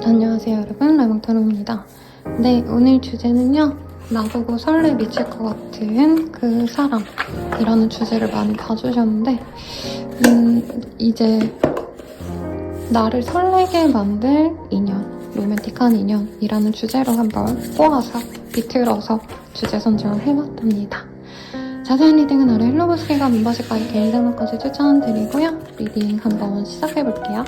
안녕하세요 여러분, 라방타로입니다. 네, 오늘 주제는요, 나보고 설레 미칠 것 같은 그 사람이라는 주제를 많이 봐주셨는데 이제 나를 설레게 만들 인연, 로맨틱한 인연이라는 주제로 한번 꼬아서 비틀어서 주제 선정을 해봤답니다. 자세한 리딩은 아래 헬로보스기가 멤버십 가입 개인 등록까지 추천드리고요. 리딩 한번 시작해볼게요.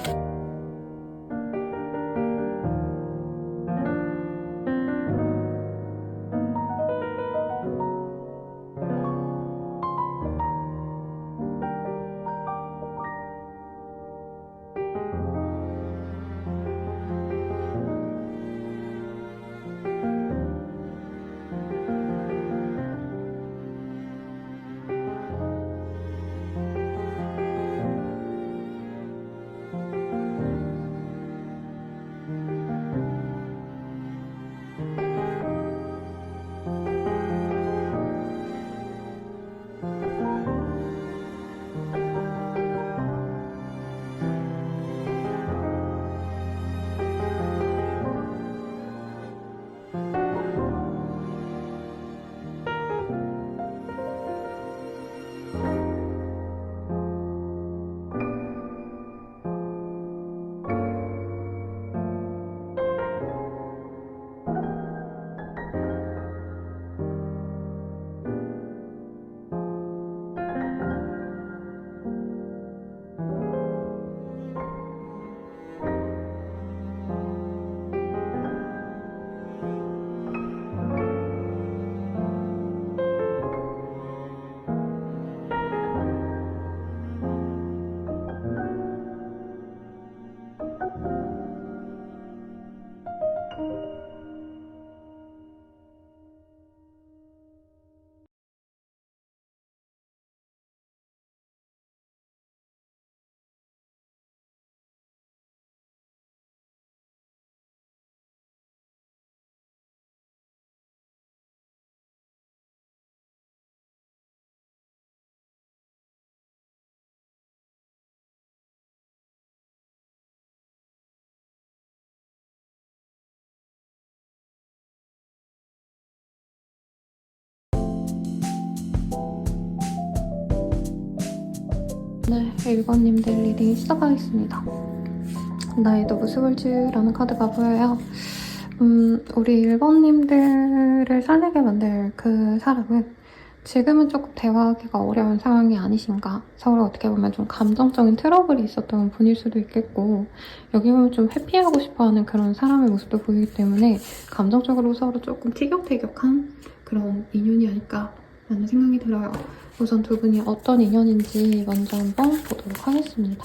네, 1번님들 리딩 시작하겠습니다. 나의 너브스볼즈라는 카드가 보여요. 우리 1번님들을 설레게 만들 그 사람은 지금은 조금 대화하기가 어려운 상황이 아니신가. 서로 어떻게 보면 좀 감정적인 트러블이 있었던 분일 수도 있겠고, 여기 보면 좀 회피하고 싶어하는 그런 사람의 모습도 보이기 때문에 감정적으로 서로 조금 티격태격한 그런 인연이 아닐까라는 생각이 들어요. 우선 두 분이 어떤 인연인지 먼저 한번 보도록 하겠습니다.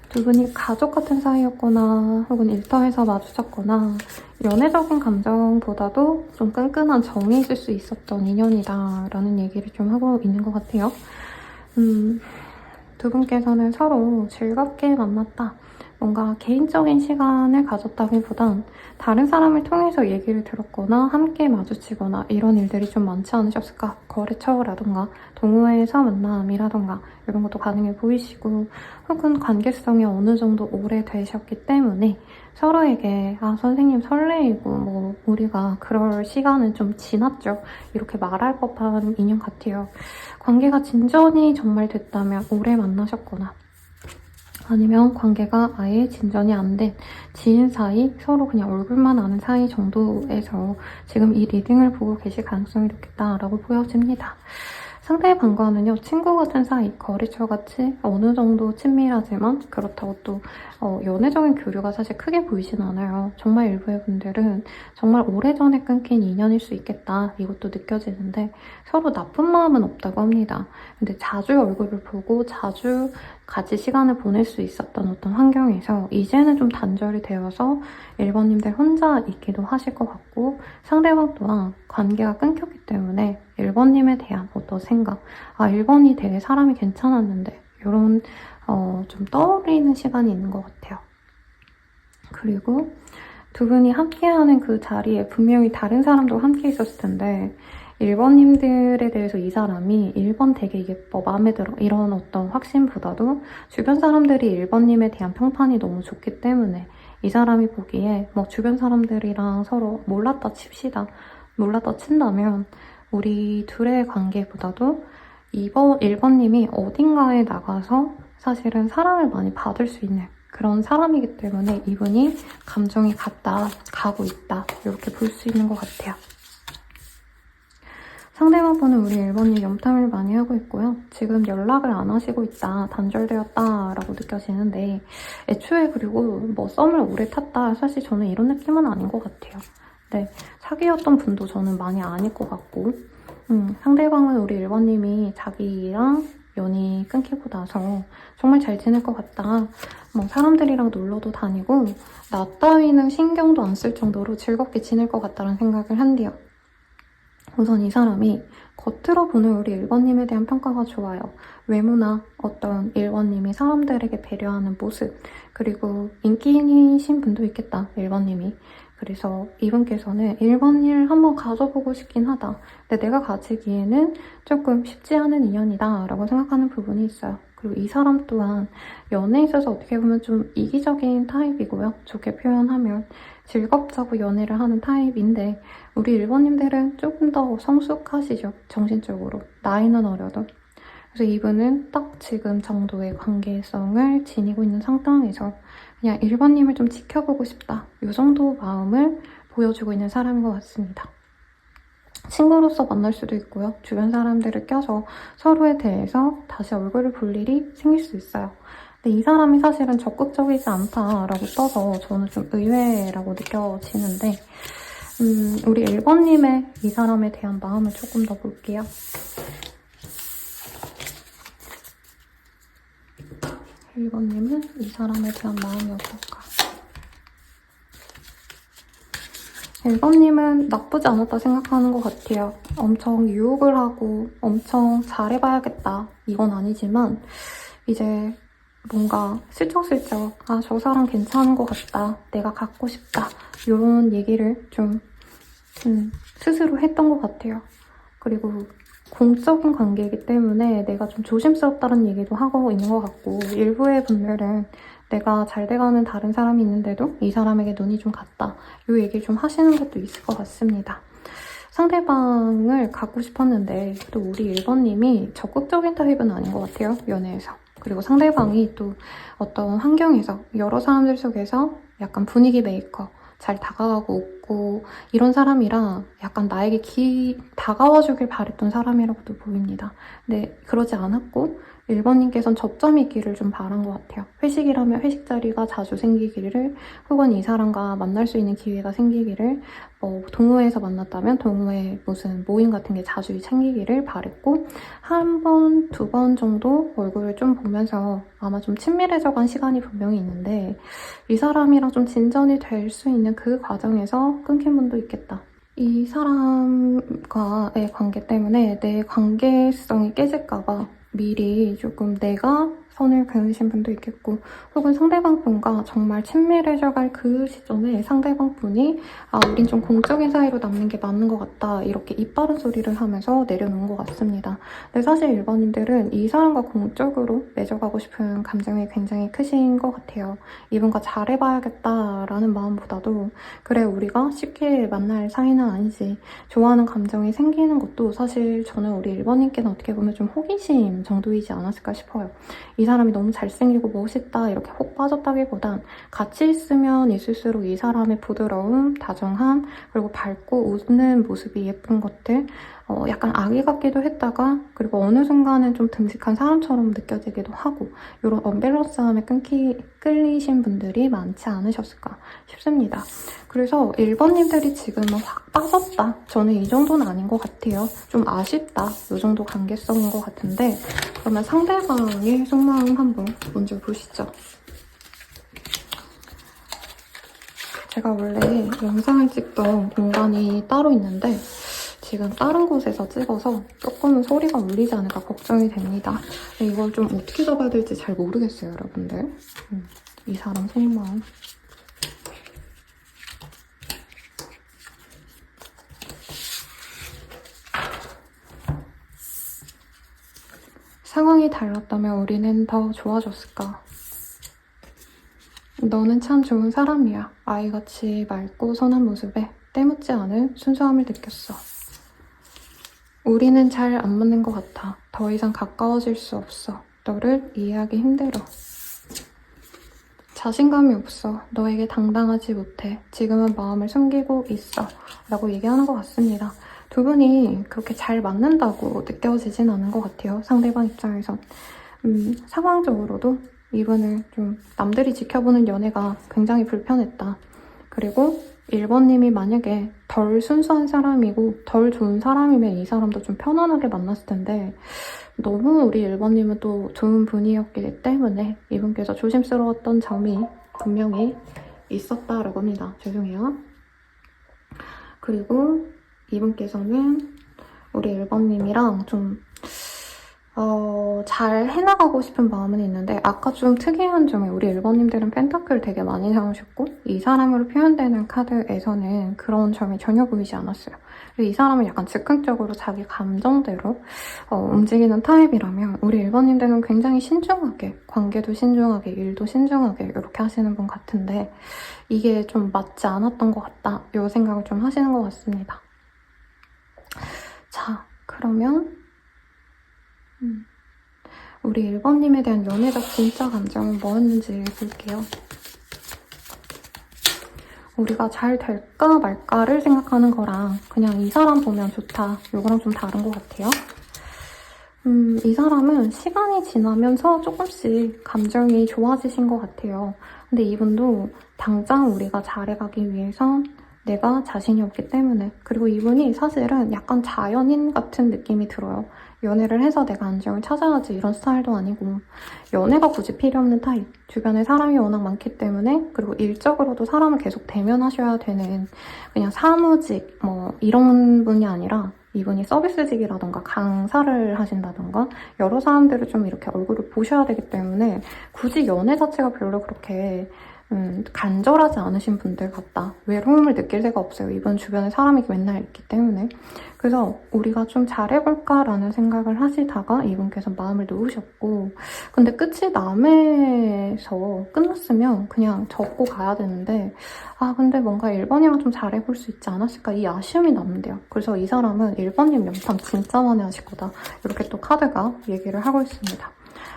두 분이 가족 같은 사이였거나 혹은 일터에서 마주쳤거나 연애적인 감정보다도 좀 끈끈한 정이 있을 수 있었던 인연이다라는 얘기를 좀 하고 있는 것 같아요. 두 분께서는 서로 즐겁게 만났다. 뭔가 개인적인 시간을 가졌다기보단 다른 사람을 통해서 얘기를 들었거나 함께 마주치거나 이런 일들이 좀 많지 않으셨을까? 거래처라던가 동호회에서 만남이라던가 이런 것도 가능해 보이시고, 혹은 관계성이 어느 정도 오래되셨기 때문에 서로에게 선생님 설레이고 뭐 우리가 그럴 시간은 좀 지났죠. 이렇게 말할 법한 인연 같아요. 관계가 진전이 정말 됐다면 오래 만나셨거나, 아니면 관계가 아예 진전이 안 된 지인 사이, 서로 그냥 얼굴만 아는 사이 정도에서 지금 이 리딩을 보고 계실 가능성이 높겠다라고 보여집니다. 상대의 방과는요, 친구 같은 사이, 거래처같이 어느 정도 친밀하지만 그렇다고 또 연애적인 교류가 사실 크게 보이진 않아요. 정말 일부의 분들은 정말 오래전에 끊긴 인연일 수 있겠다, 이것도 느껴지는데 서로 나쁜 마음은 없다고 합니다. 근데 자주 얼굴을 보고 자주 같이 시간을 보낼 수 있었던 어떤 환경에서 이제는 좀 단절이 되어서 1번님들 혼자 있기도 하실 것 같고, 상대방 또한 관계가 끊겼기 때문에 1번님에 대한 어떤 생각, 1번이 되게 사람이 괜찮았는데 이런 좀 떠올리는 시간이 있는 것 같아요. 그리고 두 분이 함께하는 그 자리에 분명히 다른 사람도 함께 있었을 텐데 1번님들에 대해서 이 사람이 1번 되게 예뻐, 마음에 들어 이런 어떤 확신보다도 주변 사람들이 1번님에 대한 평판이 너무 좋기 때문에 이 사람이 보기에 뭐 주변 사람들이랑 서로 몰랐다 칩시다. 몰랐다 친다면 우리 둘의 관계보다도 1번님이 어딘가에 나가서 사실은 사랑을 많이 받을 수 있는 그런 사람이기 때문에 이분이 감정이 가고 있다 이렇게 볼 수 있는 것 같아요. 상대방분은 우리 1번님 염탐을 많이 하고 있고요. 지금 연락을 안 하시고 있다, 단절되었다라고 느껴지는데 애초에 그리고 뭐 썸을 오래 탔다 사실 저는 이런 느낌은 아닌 것 같아요. 네, 사귀었던 분도 저는 많이 아닐 것 같고 상대방은 우리 1번님이 자기랑 연이 끊기고 나서 정말 잘 지낼 것 같다. 뭐 사람들이랑 놀러도 다니고 나 따위는 신경도 안 쓸 정도로 즐겁게 지낼 것 같다는 생각을 한대요. 우선 이 사람이 겉으로 보는 우리 1번님에 대한 평가가 좋아요. 외모나 어떤 1번님이 사람들에게 배려하는 모습, 그리고 인기이신 분도 있겠다, 1번님이. 그래서 이분께서는 1번을 한번 가져보고 싶긴 하다. 근데 내가 가지기에는 조금 쉽지 않은 인연이다 라고 생각하는 부분이 있어요. 그리고 이 사람 또한 연애에 있어서 어떻게 보면 좀 이기적인 타입이고요. 좋게 표현하면 즐겁자고 연애를 하는 타입인데 우리 1번님들은 조금 더 성숙하시죠. 정신적으로. 나이는 어려도. 그래서 이분은 딱 지금 정도의 관계성을 지니고 있는 상황에서 그냥 1번님을 좀 지켜보고 싶다. 이 정도 마음을 보여주고 있는 사람인 것 같습니다. 친구로서 만날 수도 있고요. 주변 사람들을 껴서 서로에 대해서 다시 얼굴을 볼 일이 생길 수 있어요. 근데 이 사람이 사실은 적극적이지 않다라고 떠서 저는 좀 의외라고 느껴지는데 우리 1번님의 이 사람에 대한 마음을 조금 더 볼게요. 1번님은 이 사람에 대한 마음이 어떨까? 1번님은 나쁘지 않았다 생각하는 것 같아요. 엄청 유혹을 하고 엄청 잘해봐야겠다 이건 아니지만 이제 뭔가 슬쩍슬쩍 저 사람 괜찮은 것 같다, 내가 갖고 싶다 이런 얘기를 좀 스스로 했던 것 같아요. 그리고 공적인 관계이기 때문에 내가 좀 조심스럽다는 얘기도 하고 있는 것 같고 일부의 분들은 내가 잘 돼가는 다른 사람이 있는데도 이 사람에게 눈이 좀 갔다 이 얘기를 좀 하시는 것도 있을 것 같습니다. 상대방을 갖고 싶었는데 또 우리 1번님이 적극적인 타입은 아닌 것 같아요. 연애에서. 그리고 상대방이 또 어떤 환경에서 여러 사람들 속에서 약간 분위기 메이커 잘 다가가고 웃고 이런 사람이라 약간 나에게 다가와주길 바랬던 사람이라고도 보입니다. 근데 그러지 않았고 1번님께서는 접점이 있기를 좀 바란 것 같아요. 회식이라면 회식 자리가 자주 생기기를 혹은 이 사람과 만날 수 있는 기회가 생기기를 동호회에서 만났다면 동호회 무슨 모임 같은 게 자주 생기기를 바랬고 한 번, 두 번 정도 얼굴을 좀 보면서 아마 좀 친밀해져간 시간이 분명히 있는데 이 사람이랑 좀 진전이 될 수 있는 그 과정에서 끊긴 분도 있겠다. 이 사람과의 관계 때문에 내 관계성이 깨질까봐 미리 조금 내가 선을 그으신 분도 있겠고 혹은 상대방 분과 정말 친밀해져갈 그 시점에 상대방 분이 우린 좀 공적인 사이로 남는 게 맞는 것 같다 이렇게 입 바른 소리를 하면서 내려놓은 것 같습니다. 근데 사실 1번님들은 이 사람과 공적으로 맺어가고 싶은 감정이 굉장히 크신 것 같아요. 이분과 잘해봐야겠다라는 마음보다도 그래 우리가 쉽게 만날 사이는 아니지 좋아하는 감정이 생기는 것도 사실 저는 우리 1번님께는 어떻게 보면 좀 호기심 정도이지 않았을까 싶어요. 이 사람이 너무 잘생기고 멋있다 이렇게 혹 빠졌다기보단 같이 있으면 있을수록 이 사람의 부드러움, 다정함, 그리고 밝고 웃는 모습이 예쁜 것들 약간 아기 같기도 했다가 그리고 어느 순간은 좀 듬직한 사람처럼 느껴지기도 하고 이런 언밸런스함에 끌리신 분들이 많지 않으셨을까 싶습니다. 그래서 1번님들이 지금은 확 빠졌다. 저는 이 정도는 아닌 것 같아요. 좀 아쉽다. 이 정도 관계성인 것 같은데 그러면 상대방의 속마음 한번 먼저 보시죠. 제가 원래 영상을 찍던 공간이 따로 있는데 지금 다른 곳에서 찍어서 조금은 소리가 울리지 않을까 걱정이 됩니다. 이걸 좀 어떻게 잡아야 될지 잘 모르겠어요, 여러분들. 이 사람 속마음. 상황이 달랐다면 우리는 더 좋아졌을까? 너는 참 좋은 사람이야. 아이같이 맑고 선한 모습에 때묻지 않은 순수함을 느꼈어. 우리는 잘 안 맞는 것 같아. 더 이상 가까워질 수 없어. 너를 이해하기 힘들어. 자신감이 없어. 너에게 당당하지 못해. 지금은 마음을 숨기고 있어. 라고 얘기하는 것 같습니다. 두 분이 그렇게 잘 맞는다고 느껴지진 않은 것 같아요. 상대방 입장에선. 상황적으로도 이분을 좀 남들이 지켜보는 연애가 굉장히 불편했다. 그리고 1번님이 만약에 덜 순수한 사람이고 덜 좋은 사람이면 이 사람도 좀 편안하게 만났을 텐데 너무 우리 1번님은 또 좋은 분이었기 때문에 이분께서 조심스러웠던 점이 분명히 있었다라고 합니다. 죄송해요. 그리고 이분께서는 우리 1번님이랑 좀 잘 해나가고 싶은 마음은 있는데 아까 좀 특이한 점이 우리 1번님들은 펜타클 되게 많이 사오셨고 이 사람으로 표현되는 카드에서는 그런 점이 전혀 보이지 않았어요. 그리고 이 사람은 약간 즉흥적으로 자기 감정대로 움직이는 타입이라면 우리 1번님들은 굉장히 신중하게 관계도 신중하게 일도 신중하게 이렇게 하시는 분 같은데 이게 좀 맞지 않았던 것 같다 이 생각을 좀 하시는 것 같습니다. 자, 그러면 우리 1번님에 대한 연애적 진짜 감정은 뭐였는지 볼게요. 우리가 잘 될까 말까를 생각하는 거랑 그냥 이 사람 보면 좋다 이거랑 좀 다른 것 같아요. 이 사람은 시간이 지나면서 조금씩 감정이 좋아지신 것 같아요. 근데 이분도 당장 우리가 잘해가기 위해선 내가 자신이 없기 때문에 그리고 이분이 사실은 약간 자연인 같은 느낌이 들어요. 연애를 해서 내가 안정을 찾아야지 이런 스타일도 아니고 연애가 굳이 필요 없는 타입 주변에 사람이 워낙 많기 때문에 그리고 일적으로도 사람을 계속 대면하셔야 되는 그냥 사무직 뭐 이런 분이 아니라 이분이 서비스직이라던가 강사를 하신다던가 여러 사람들을 좀 이렇게 얼굴을 보셔야 되기 때문에 굳이 연애 자체가 별로 그렇게 간절하지 않으신 분들 같다. 외로움을 느낄 새가 없어요. 이분 주변에 사람이 맨날 있기 때문에. 그래서 우리가 좀 잘해볼까라는 생각을 하시다가 이분께서 마음을 놓으셨고 근데 끝이 남에서 끝났으면 그냥 접고 가야 되는데 근데 뭔가 1번이랑 좀 잘해볼 수 있지 않았을까 이 아쉬움이 남는데요. 그래서 이 사람은 1번님 연탐 진짜 많이 하실 거다. 이렇게 또 카드가 얘기를 하고 있습니다.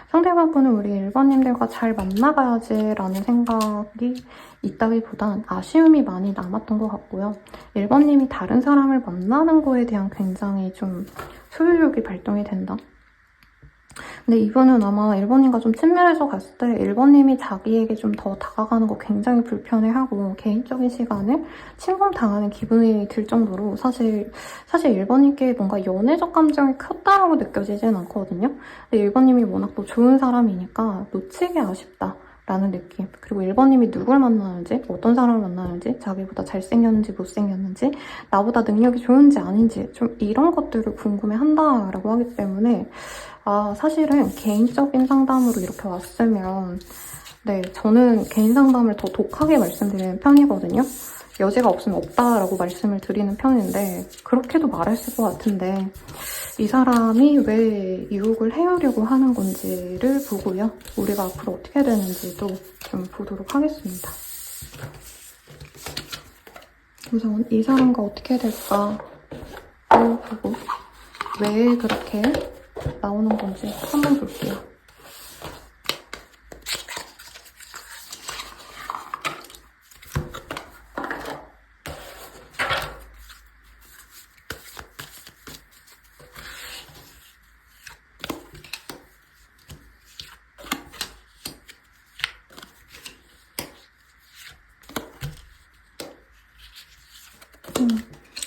상대방분은 우리 1번님들과 잘 만나가야지 라는 생각이 있다기보단 아쉬움이 많이 남았던 것 같고요. 1번님이 다른 사람을 만나는 거에 대한 굉장히 좀 소유욕이 발동이 된다. 근데 이분은 아마 1번님과 좀 친밀해서 갔을 때 1번님이 자기에게 좀 더 다가가는 거 굉장히 불편해하고 개인적인 시간을 침범당하는 기분이 들 정도로 사실 1번님께 뭔가 연애적 감정이 컸다라고 느껴지진 않거든요. 근데 1번님이 워낙 또 좋은 사람이니까 놓치기 아쉽다. 라는 느낌. 그리고 1번님이 누굴 만나는지, 어떤 사람을 만나는지, 자기보다 잘생겼는지, 못생겼는지, 나보다 능력이 좋은지 아닌지 좀 이런 것들을 궁금해한다라고 하기 때문에 사실은 개인적인 상담으로 이렇게 왔으면 네, 저는 개인 상담을 더 독하게 말씀드리는 편이거든요. 여지가 없으면 없다라고 말씀을 드리는 편인데 그렇게도 말했을 것 같은데 이 사람이 왜 유혹을 해오려고 하는 건지를 보고요. 우리가 앞으로 어떻게 되는지도 좀 보도록 하겠습니다. 우선 이 사람과 어떻게 될까를 보고 왜 그렇게 나오는 건지 한번 볼게요.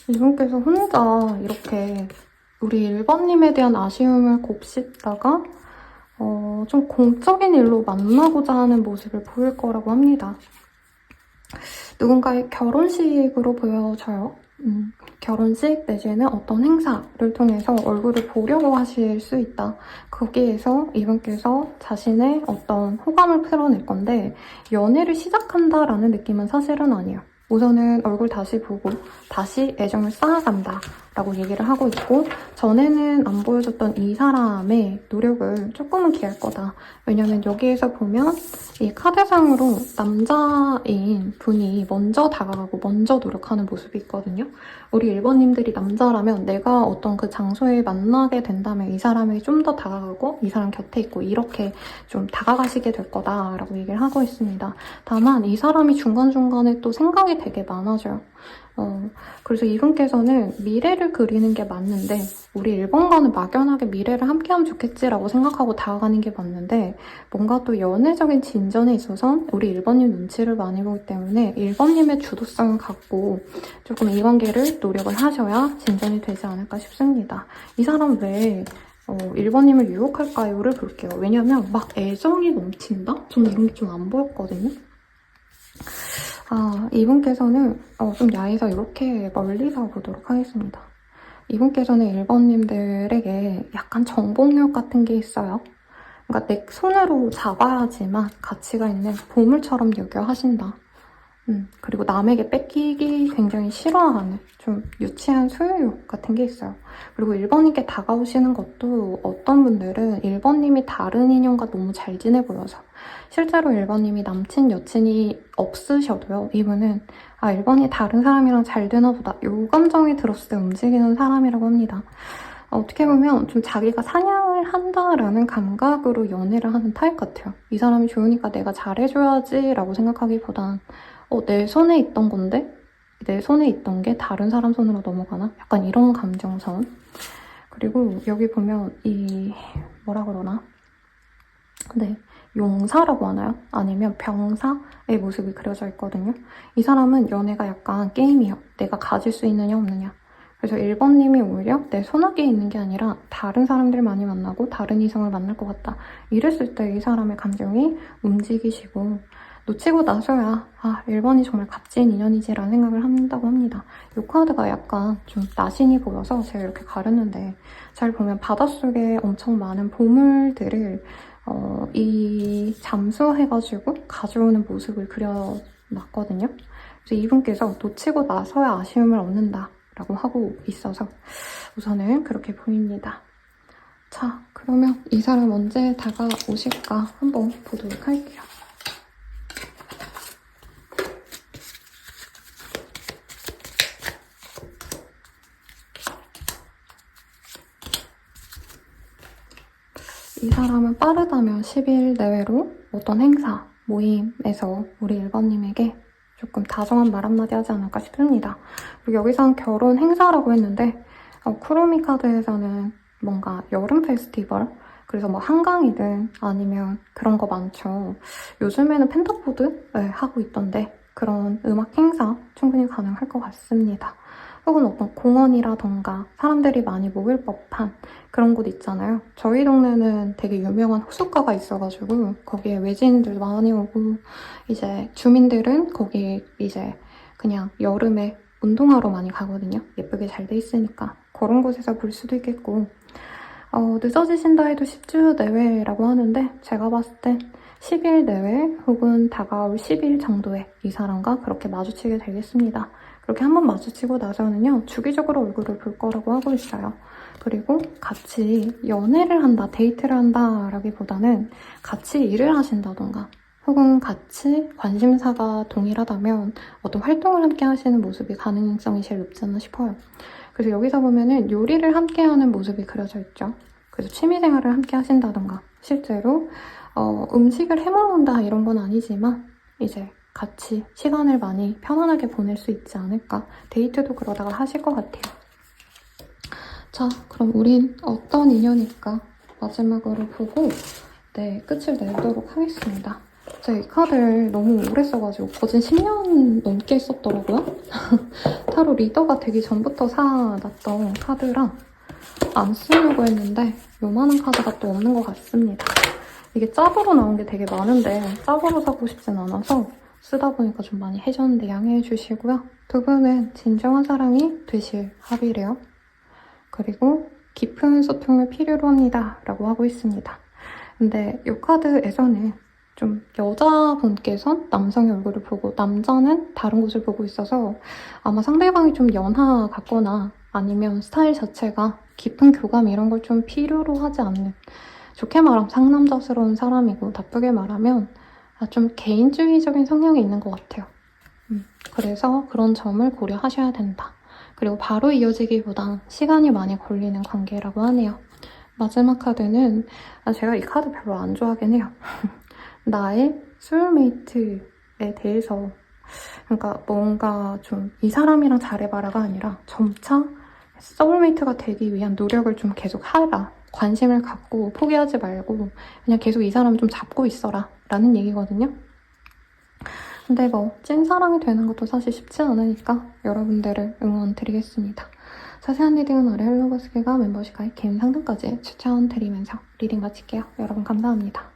이분께서 혼자 이렇게 우리 1번님에 대한 아쉬움을 곱씹다가 좀 공적인 일로 만나고자 하는 모습을 보일 거라고 합니다. 누군가의 결혼식으로 보여져요. 결혼식 내지는 어떤 행사를 통해서 얼굴을 보려고 하실 수 있다. 거기에서 이분께서 자신의 어떤 호감을 풀어낼 건데 연애를 시작한다라는 느낌은 사실은 아니에요. 우선은 얼굴 다시 보고 다시 애정을 쌓아간다 라고 얘기를 하고 있고, 전에는 안 보여줬던 이 사람의 노력을 조금은 기할 거다. 왜냐면 여기에서 보면 이 카드상으로 남자인 분이 먼저 다가가고 먼저 노력하는 모습이 있거든요. 우리 1번님들이 남자라면 내가 어떤 그 장소에 만나게 된다면 이 사람에게 좀 더 다가가고 이 사람 곁에 있고 이렇게 좀 다가가시게 될 거다라고 얘기를 하고 있습니다. 다만 이 사람이 중간중간에 또 생각이 되게 많아져요. 그래서 이분께서는 미래를 그리는 게 맞는데 우리 1번과는 막연하게 미래를 함께하면 좋겠지라고 생각하고 다가가는 게 맞는데 뭔가 또 연애적인 진전에 있어서 우리 1번님 눈치를 많이 보기 때문에 1번님의 주도성을 갖고 조금 이 관계를 노력을 하셔야 진전이 되지 않을까 싶습니다. 이 사람 왜 1번님을 유혹할까요?를 볼게요. 왜냐면 막 애정이 넘친다? 저는 이런 게 좀 안 보였거든요. 이분께서는 좀 야해서 이렇게 멀리서 보도록 하겠습니다. 이분께서는 1번님들에게 약간 정복력 같은 게 있어요. 그러니까 내 손으로 잡아야지만 가치가 있는 보물처럼 여겨 하신다. 그리고 남에게 뺏기기 굉장히 싫어하는 좀 유치한 소유욕 같은 게 있어요. 그리고 1번님께 다가오시는 것도 어떤 분들은 1번님이 다른 인연과 너무 잘 지내 보여서 실제로 1번님이 남친, 여친이 없으셔도요. 이분은 1번이 다른 사람이랑 잘 되나 보다. 요 감정이 들었을 때 움직이는 사람이라고 합니다. 어떻게 보면 좀 자기가 사냥을 한다라는 감각으로 연애를 하는 타입 같아요. 이 사람이 좋으니까 내가 잘해줘야지 라고 생각하기보단 내 손에 있던 건데? 내 손에 있던 게 다른 사람 손으로 넘어가나? 약간 이런 감정선. 그리고 여기 보면 뭐라 그러나? 네, 용사라고 하나요? 아니면 병사의 모습이 그려져 있거든요. 이 사람은 연애가 약간 게임이에요. 내가 가질 수 있느냐 없느냐. 그래서 1번님이 오히려 내 손아귀에 있는 게 아니라 다른 사람들 많이 만나고 다른 이성을 만날 것 같다. 이랬을 때 이 사람의 감정이 움직이시고 놓치고 나서야 1번이 정말 값진 인연이지라는 생각을 한다고 합니다. 이 카드가 약간 좀 나신이 보여서 제가 이렇게 가렸는데 잘 보면 바닷속에 엄청 많은 보물들을 이 잠수해가지고 가져오는 모습을 그려놨거든요. 그래서 이분께서 놓치고 나서야 아쉬움을 얻는다라고 하고 있어서 우선은 그렇게 보입니다. 자, 그러면 이 사람 언제 다가오실까 한번 보도록 할게요. 이 사람은 빠르다면 10일 내외로 어떤 행사, 모임에서 우리 1번님에게 조금 다정한 말 한마디 하지 않을까 싶습니다. 그리고 여기서는 결혼 행사라고 했는데 쿠로미 카드에서는 뭔가 여름 페스티벌, 그래서 뭐 한강이든 아니면 그런 거 많죠. 요즘에는 펜타포드 하고 있던데 그런 음악 행사 충분히 가능할 것 같습니다. 혹은 어떤 공원이라던가 사람들이 많이 모일 법한 그런 곳 있잖아요. 저희 동네는 되게 유명한 호숫가가 있어가지고 거기에 외지인들 많이 오고 이제 주민들은 거기 이제 그냥 여름에 운동하러 많이 가거든요. 예쁘게 잘 돼 있으니까 그런 곳에서 볼 수도 있겠고 늦어지신다 해도 10주 내외라고 하는데 제가 봤을 땐 10일 내외 혹은 다가올 10일 정도에 이 사람과 그렇게 마주치게 되겠습니다. 그렇게 한번 마주치고 나서는요, 주기적으로 얼굴을 볼 거라고 하고 있어요. 그리고 같이 연애를 한다, 데이트를 한다라기보다는 같이 일을 하신다던가 혹은 같이 관심사가 동일하다면 어떤 활동을 함께 하시는 모습이 가능성이 제일 높지 않나 싶어요. 그래서 여기서 보면은 요리를 함께 하는 모습이 그려져 있죠. 그래서 취미생활을 함께 하신다던가 실제로 음식을 해먹는다 이런 건 아니지만 이제 같이 시간을 많이 편안하게 보낼 수 있지 않을까. 데이트도 그러다가 하실 것 같아요. 자, 그럼 우린 어떤 인연일까 마지막으로 보고 끝을 내도록 하겠습니다. 제가 이 카드를 너무 오래 써가지고 거진 10년 넘게 썼더라고요. 타로 리더가 되기 전부터 사놨던 카드라 안 쓰려고 했는데 요만한 카드가 또 없는 것 같습니다. 이게 짭으로 나온 게 되게 많은데 짭으로 사고 싶진 않아서 쓰다 보니까 좀 많이 해졌는데 양해해 주시고요. 두 분은 진정한 사랑이 되실 합이래요. 그리고 깊은 소통을 필요로 합니다. 라고 하고 있습니다. 근데 이 카드에서는 좀 여자분께선 남성의 얼굴을 보고 남자는 다른 곳을 보고 있어서 아마 상대방이 좀 연하 같거나 아니면 스타일 자체가 깊은 교감 이런 걸 좀 필요로 하지 않는, 좋게 말하면 상남자스러운 사람이고 나쁘게 말하면 좀 개인주의적인 성향이 있는 것 같아요. 그래서 그런 점을 고려하셔야 된다. 그리고 바로 이어지기보단 시간이 많이 걸리는 관계라고 하네요. 마지막 카드는 제가 이 카드 별로 안 좋아하긴 해요. 나의 소울메이트에 대해서, 그러니까 뭔가 좀 이 사람이랑 잘해봐라가 아니라 점차 소울메이트가 되기 위한 노력을 좀 계속 하라. 관심을 갖고 포기하지 말고 그냥 계속 이 사람 좀 잡고 있어라 라는 얘기거든요. 근데 뭐 찐사랑이 되는 것도 사실 쉽지 않으니까 여러분들을 응원드리겠습니다. 자세한 리딩은 아래 헬로버스기가 멤버십 가입 개인 상담까지 추천드리면서 리딩 마칠게요. 여러분 감사합니다.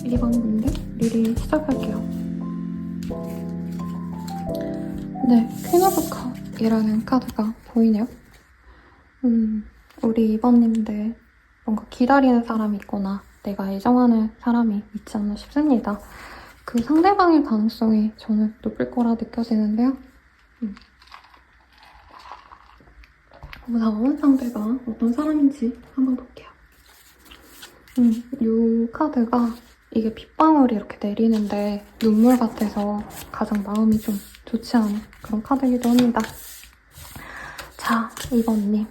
이번 문제 리딩 시작할게요. 네, 퀸 오브 컵이라는 카드가 보이네요. 우리 2번님들 뭔가 기다리는 사람이 있거나 내가 애정하는 사람이 있지 않나 싶습니다. 그 상대방의 가능성이 저는 높을 거라 느껴지는데요. 다음 상대가 어떤 사람인지 한번 볼게요. 이 카드가 이게 빗방울이 이렇게 내리는데 눈물 같아서 가장 마음이 좀 좋지 않은 그런 카드이기도 합니다. 자, 2번님.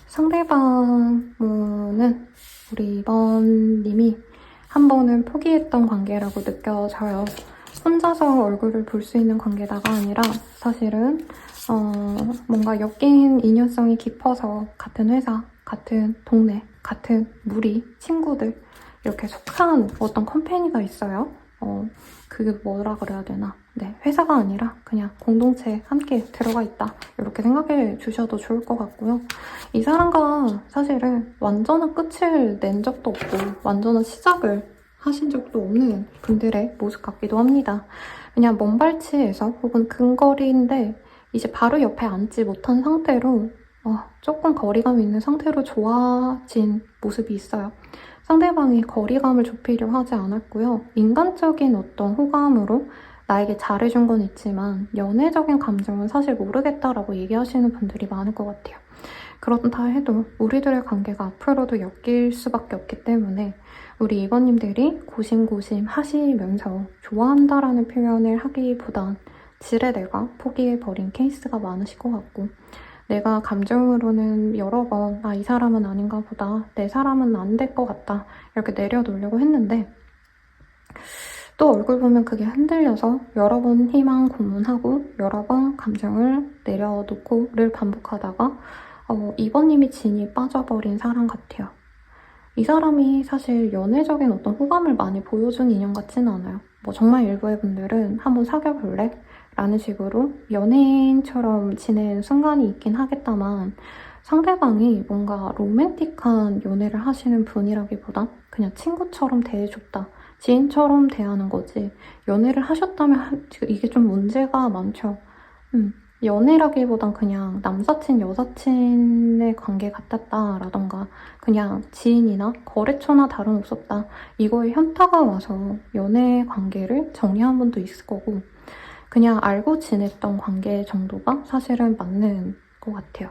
상대방은 우리 2번님이 한 번은 포기했던 관계라고 느껴져요. 혼자서 얼굴을 볼 수 있는 관계다가 아니라 사실은 뭔가 엮인 인연성이 깊어서 같은 회사, 같은 동네, 같은 무리, 친구들 이렇게 속한 어떤 컴퍼니가 있어요. 그게 뭐라 그래야 되나. 네, 회사가 아니라 그냥 공동체에 함께 들어가 있다. 이렇게 생각해 주셔도 좋을 것 같고요. 이 사람과 사실은 완전한 끝을 낸 적도 없고 완전한 시작을 하신 적도 없는 분들의 모습 같기도 합니다. 그냥 먼 발치에서 혹은 근거리인데 이제 바로 옆에 앉지 못한 상태로 조금 거리감 있는 상태로 좋아진 모습이 있어요. 상대방이 거리감을 좁히려 하지 않았고요. 인간적인 어떤 호감으로 나에게 잘해준 건 있지만 연애적인 감정은 사실 모르겠다라고 얘기하시는 분들이 많을 것 같아요. 그렇다 해도 우리들의 관계가 앞으로도 엮일 수밖에 없기 때문에 우리 이번님들이 고심고심 하시면서 좋아한다라는 표현을 하기보단 지레 내가 포기해버린 케이스가 많으실 것 같고 내가 감정으로는 여러 번 이 사람은 아닌가 보다, 내 사람은 안 될 것 같다 이렇게 내려놓으려고 했는데 또 얼굴 보면 그게 흔들려서 여러 번 희망 고문하고 여러 번 감정을 내려놓고를 반복하다가 이번님이 진이 빠져버린 사람 같아요. 이 사람이 사실 연애적인 어떤 호감을 많이 보여준 인연 같지는 않아요. 정말 일부의 분들은 한번 사귀어볼래? 라는 식으로 연예인처럼 지낸 순간이 있긴 하겠다만 상대방이 뭔가 로맨틱한 연애를 하시는 분이라기보단 그냥 친구처럼 대해줬다. 지인처럼 대하는 거지. 연애를 하셨다면 이게 좀 문제가 많죠. 연애라기보단 그냥 남사친, 여사친의 관계 같았다라던가 그냥 지인이나 거래처나 다름없었다. 이거에 현타가 와서 연애 관계를 정리한 분도 있을 거고 그냥 알고 지냈던 관계 정도가 사실은 맞는 것 같아요.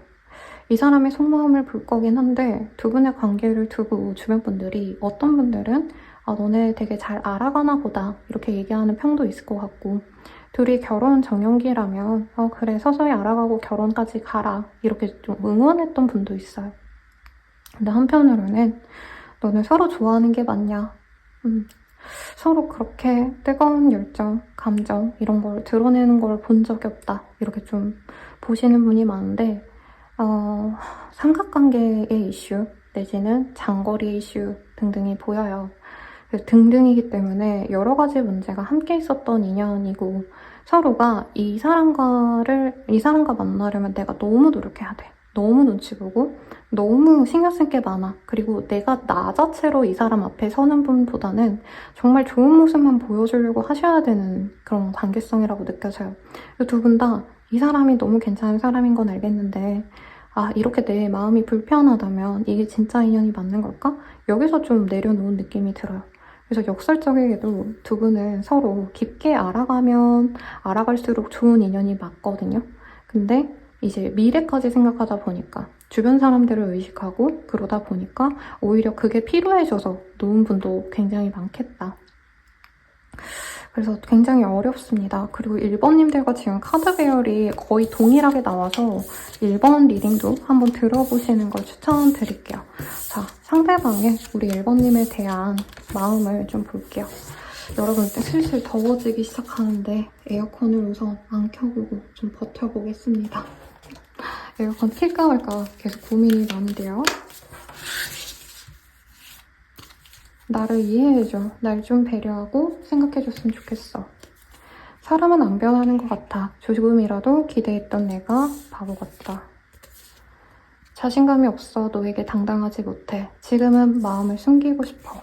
이 사람의 속마음을 볼 거긴 한데 두 분의 관계를 두고 주변 분들이 어떤 분들은 너네 되게 잘 알아가나 보다 이렇게 얘기하는 평도 있을 것 같고 둘이 결혼 정년기라면 그래 서서히 알아가고 결혼까지 가라 이렇게 좀 응원했던 분도 있어요. 근데 한편으로는 너네 서로 좋아하는 게 맞냐? 서로 그렇게 뜨거운 열정, 감정 이런 걸 드러내는 걸 본 적이 없다 이렇게 좀 보시는 분이 많은데 삼각관계의 이슈 내지는 장거리 이슈 등등이 보여요. 등등이기 때문에 여러 가지 문제가 함께 있었던 인연이고 서로가 이 사람과 만나려면 내가 너무 노력해야 돼. 너무 눈치 보고 너무 신경 쓸 게 많아. 그리고 내가 나 자체로 이 사람 앞에 서는 분보다는 정말 좋은 모습만 보여주려고 하셔야 되는 그런 관계성이라고 느껴져요. 두 분 다 이 사람이 너무 괜찮은 사람인 건 알겠는데 이렇게 내 마음이 불편하다면 이게 진짜 인연이 맞는 걸까? 여기서 좀 내려놓은 느낌이 들어요. 그래서 역설적이게도 두 분은 서로 깊게 알아가면 알아갈수록 좋은 인연이 맞거든요. 근데 이제 미래까지 생각하다 보니까 주변 사람들을 의식하고 그러다 보니까 오히려 그게 필요해져서 놓은 분도 굉장히 많겠다. 그래서 굉장히 어렵습니다. 그리고 1번님들과 지금 카드 배열이 거의 동일하게 나와서 1번 리딩도 한번 들어보시는 걸 추천드릴게요. 자, 상대방의 우리 1번님에 대한 마음을 좀 볼게요. 여러분, 슬슬 더워지기 시작하는데 에어컨을 우선 안 켜보고 좀 버텨보겠습니다. 에어컨 킬까 말까 계속 고민이 많은데요. 나를 이해해줘. 날 좀 배려하고 생각해줬으면 좋겠어. 사람은 안 변하는 것 같아. 조금이라도 기대했던 내가 바보 같다. 자신감이 없어 너에게 당당하지 못해. 지금은 마음을 숨기고 싶어.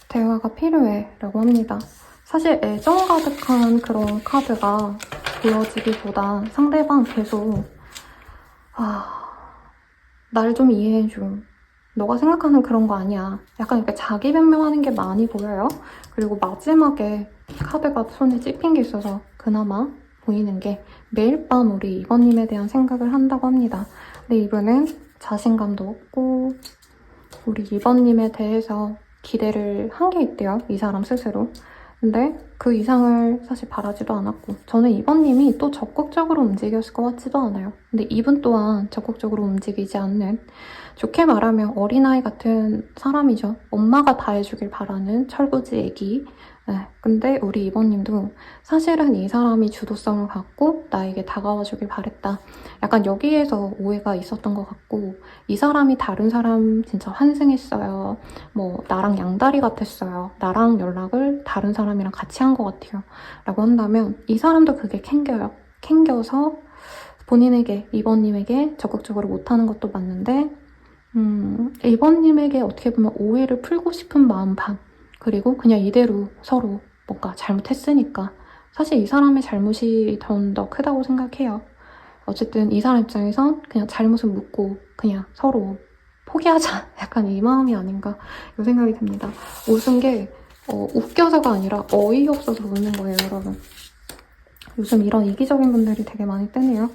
대화가 필요해 라고 합니다. 사실 애정 가득한 그런 카드가 보여지기보다 상대방 계속 날 좀 이해해줘. 너가 생각하는 그런 거 아니야. 약간 이렇게 자기 변명하는 게 많이 보여요. 그리고 마지막에 카드가 손에 찝힌 게 있어서 그나마 보이는 게 매일 밤 우리 이번님에 대한 생각을 한다고 합니다. 근데 이분은 자신감도 없고 우리 2번님에 대해서 기대를 한 게 있대요. 이 사람 스스로. 근데 그 이상을 사실 바라지도 않았고 저는 2번님이 또 적극적으로 움직였을 것 같지도 않아요. 근데 이분 또한 적극적으로 움직이지 않는 좋게 말하면 어린아이 같은 사람이죠. 엄마가 다 해주길 바라는 철부지 애기. 네, 근데 우리 2번님도 사실은 이 사람이 주도성을 갖고 나에게 다가와주길 바랬다. 약간 여기에서 오해가 있었던 것 같고 이 사람이 다른 사람 진짜 환승했어요. 뭐 나랑 양다리 같았어요. 나랑 연락을 다른 사람이랑 같이 한 것 같아요. 라고 한다면 이 사람도 그게 캥겨요. 캥겨서 본인에게 2번님에게 적극적으로 못하는 것도 맞는데 1번님에게 어떻게 보면 오해를 풀고 싶은 마음 반 그리고 그냥 이대로 서로 뭔가 잘못했으니까 사실 이 사람의 잘못이 더 크다고 생각해요. 어쨌든 이 사람 입장에선 그냥 잘못을 묻고 그냥 서로 포기하자 약간 이 마음이 아닌가 이 생각이 듭니다. 웃은 게 웃겨서가 아니라 어이없어서 웃는 거예요, 여러분. 요즘 이런 이기적인 분들이 되게 많이 뜨네요.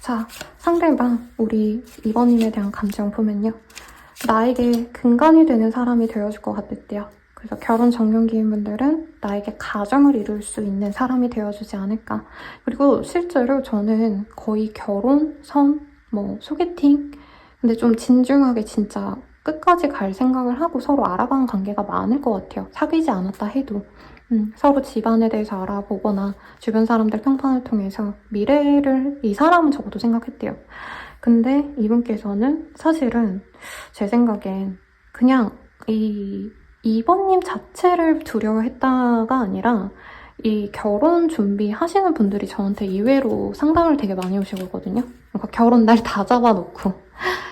자, 상대방 우리 2번님에 대한 감정 보면요. 나에게 근간이 되는 사람이 되어줄 것 같았대요. 그래서 결혼 정년기인 분들은 나에게 가정을 이룰 수 있는 사람이 되어주지 않을까. 그리고 실제로 저는 거의 결혼, 소개팅 근데 좀 진중하게 진짜 끝까지 갈 생각을 하고 서로 알아가는 관계가 많을 것 같아요. 사귀지 않았다 해도. 서로 집안에 대해서 알아보거나 주변 사람들 평판을 통해서 미래를 이 사람은 적어도 생각했대요. 근데 이분께서는 사실은 제 생각엔 그냥 이 2번님 자체를 두려워했다가 아니라 이 결혼 준비하시는 분들이 저한테 의외로 상담을 되게 많이 오시거든요. 그러니까 결혼 날 다 잡아놓고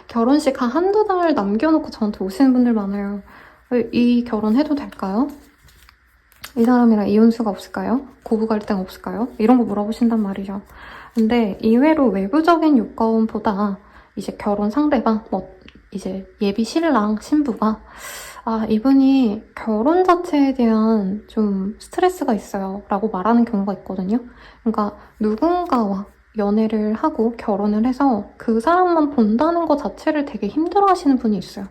결혼식 한 한두 달 남겨놓고 저한테 오시는 분들 많아요. 이 결혼 해도 될까요? 이 사람이랑 이혼수가 없을까요? 고부 갈등 없을까요? 이런 거 물어보신단 말이죠. 근데 의외로 외부적인 요건보다 이제 결혼 상대방, 이제 예비 신랑, 신부가 이분이 결혼 자체에 대한 좀 스트레스가 있어요 라고 말하는 경우가 있거든요. 그러니까 누군가와 연애를 하고 결혼을 해서 그 사람만 본다는 것 자체를 되게 힘들어 하시는 분이 있어요.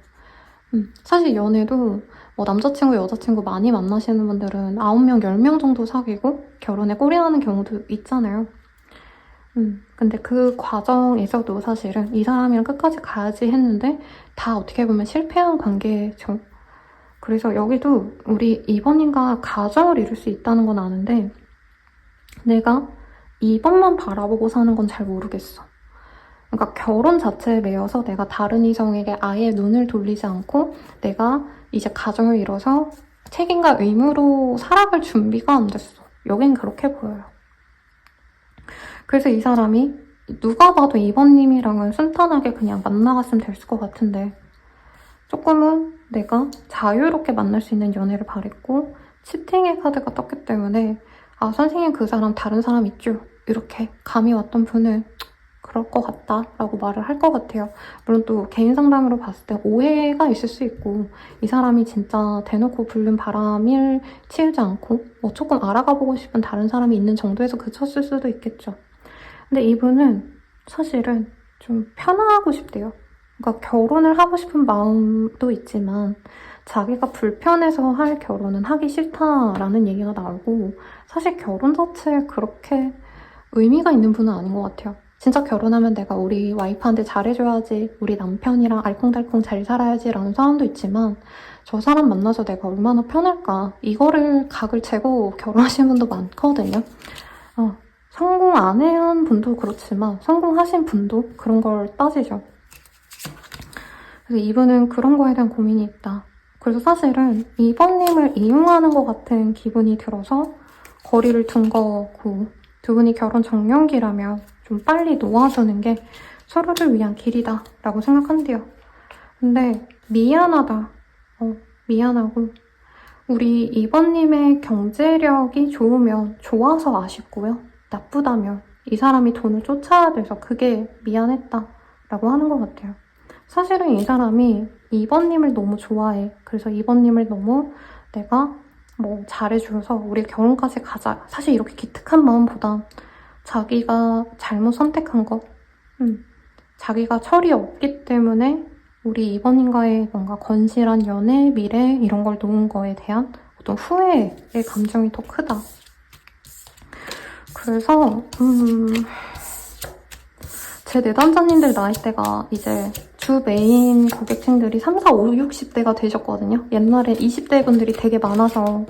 사실 연애도 남자친구, 여자친구 많이 만나시는 분들은 9명, 10명 정도 사귀고 결혼에 꼴이나는 경우도 있잖아요. 근데 그 과정에서도 사실은 이 사람이랑 끝까지 가야지 했는데 다 어떻게 보면 실패한 관계죠. 그래서 여기도 우리 2번님과 가정을 이룰 수 있다는 건 아는데 내가 2번만 바라보고 사는 건 잘 모르겠어. 그러니까 결혼 자체에 매여서 내가 다른 이성에게 아예 눈을 돌리지 않고 내가 이제 가정을 이뤄서 책임과 의무로 살아갈 준비가 안 됐어. 여긴 그렇게 보여요. 그래서 이 사람이 누가 봐도 2번님이랑은 순탄하게 그냥 만나갔으면 됐을 것 같은데 조금은 내가 자유롭게 만날 수 있는 연애를 바랬고 치팅의 카드가 떴기 때문에 선생님 그 사람 다른 사람 있죠? 이렇게 감이 왔던 분은 그럴 것 같다 라고 말을 할 것 같아요. 물론 또 개인 상담으로 봤을 때 오해가 있을 수 있고 이 사람이 진짜 대놓고 부른 바람을 치우지 않고 조금 알아가 보고 싶은 다른 사람이 있는 정도에서 그쳤을 수도 있겠죠. 근데 이분은 사실은 좀 편하고 싶대요. 그러니까 결혼을 하고 싶은 마음도 있지만 자기가 불편해서 할 결혼은 하기 싫다라는 얘기가 나오고 사실 결혼 자체에 그렇게 의미가 있는 분은 아닌 것 같아요. 진짜 결혼하면 내가 우리 와이프한테 잘해줘야지, 우리 남편이랑 알콩달콩 잘 살아야지라는 사람도 있지만 저 사람 만나서 내가 얼마나 편할까 이거를 각을 재고 결혼하시는 분도 많거든요. 성공 안 한 분도 그렇지만 성공하신 분도 그런 걸 따지죠. 그래서 이분은 그런 거에 대한 고민이 있다. 그래서 사실은 2번님을 이용하는 것 같은 기분이 들어서 거리를 둔 거고 두 분이 결혼 정년기라면 좀 빨리 놓아주는 게 서로를 위한 길이다 라고 생각한대요. 근데 미안하다. 미안하고 우리 2번님의 경제력이 좋으면 좋아서 아쉽고요. 나쁘다면 이 사람이 돈을 쫓아야 돼서 그게 미안했다 라고 하는 것 같아요. 사실은 이 사람이 2번님을 너무 좋아해. 그래서 2번님을 너무 내가 잘해줘서 우리 결혼까지 가자. 사실 이렇게 기특한 마음보다 자기가 잘못 선택한 거, 자기가 철이 없기 때문에 우리 이번님과의 뭔가 건실한 연애, 미래 이런 걸 놓은 거에 대한 어떤 후회의 감정이 더 크다. 그래서 제 내담자님들 나이대가 이제 주 메인 고객층들이 3, 4, 5, 60대가 되셨거든요. 옛날에 20대 분들이 되게 많아서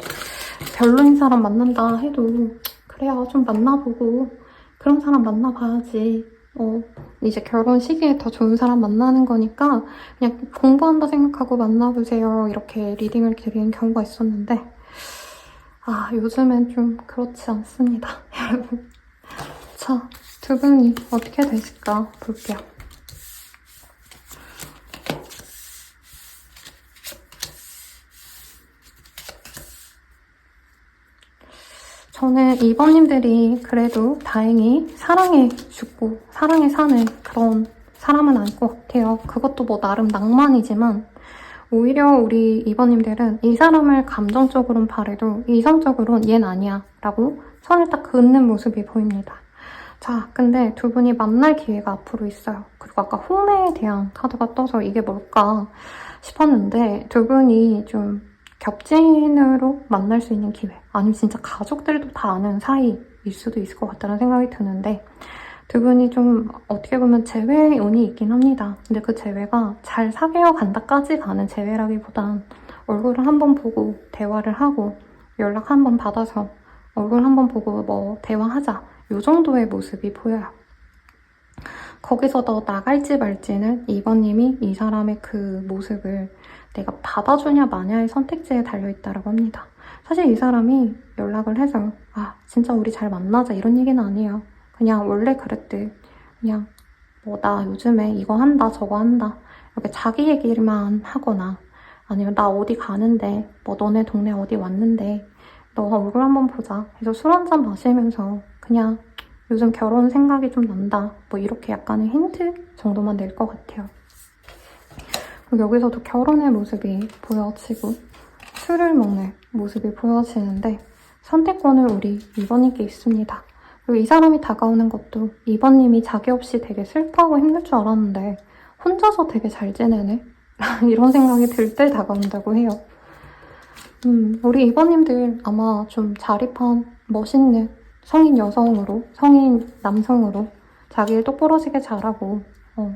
별로인 사람 만난다 해도 그래요, 좀 만나보고 그런 사람 만나봐야지. 이제 결혼 시기에 더 좋은 사람 만나는 거니까 그냥 공부한다 생각하고 만나보세요. 이렇게 리딩을 드리는 경우가 있었는데 요즘엔 좀 그렇지 않습니다, 여러분. 자, 두 분이 어떻게 되실까 볼게요. 저는 2번님들이 그래도 다행히 사랑에 죽고 사랑에 사는 그런 사람은 아닐 것 같아요. 그것도 뭐 나름 낭만이지만 오히려 우리 2번님들은 이 사람을 감정적으로는 바래도 이성적으로는 얘는 아니야 라고 선을 딱 긋는 모습이 보입니다. 자, 근데 두 분이 만날 기회가 앞으로 있어요. 그리고 아까 홍매에 대한 카드가 떠서 이게 뭘까 싶었는데 두 분이 좀 겹친으로 만날 수 있는 기회, 아니면 진짜 가족들도 다 아는 사이일 수도 있을 것 같다는 생각이 드는데 두 분이 좀 어떻게 보면 재회의 운이 있긴 합니다. 근데 그 재회가 잘 사귀어 간다까지 가는 재회라기보단 얼굴을 한번 보고 대화를 하고 연락 한번 받아서 얼굴 한번 보고 뭐 대화하자, 이 정도의 모습이 보여요. 거기서 더 나갈지 말지는 2번님이 이 사람의 그 모습을 내가 받아주냐 마냐의 선택지에 달려있다고 합니다. 사실 이 사람이 연락을 해서 진짜 우리 잘 만나자 이런 얘기는 아니에요. 그냥 원래 그랬대. 그냥 뭐 나 요즘에 이거 한다 저거 한다 이렇게 자기 얘기만 하거나 아니면 나 어디 가는데 뭐 너네 동네 어디 왔는데 너 얼굴 한번 보자 해서 술 한잔 마시면서 그냥 요즘 결혼 생각이 좀 난다 뭐 이렇게 약간의 힌트 정도만 낼 것 같아요. 그리고 여기서도 결혼의 모습이 보여지고 술을 먹는 모습이 보여지는데 선택권은 우리 2번님께 있습니다. 그리고 이 사람이 다가오는 것도 2번님이 자기 없이 되게 슬퍼하고 힘들 줄 알았는데 혼자서 되게 잘 지내네? 이런 생각이 들 때 다가온다고 해요. 우리 2번님들 아마 좀 자립한 멋있는 성인 여성으로, 성인 남성으로 자기 일 똑부러지게 잘하고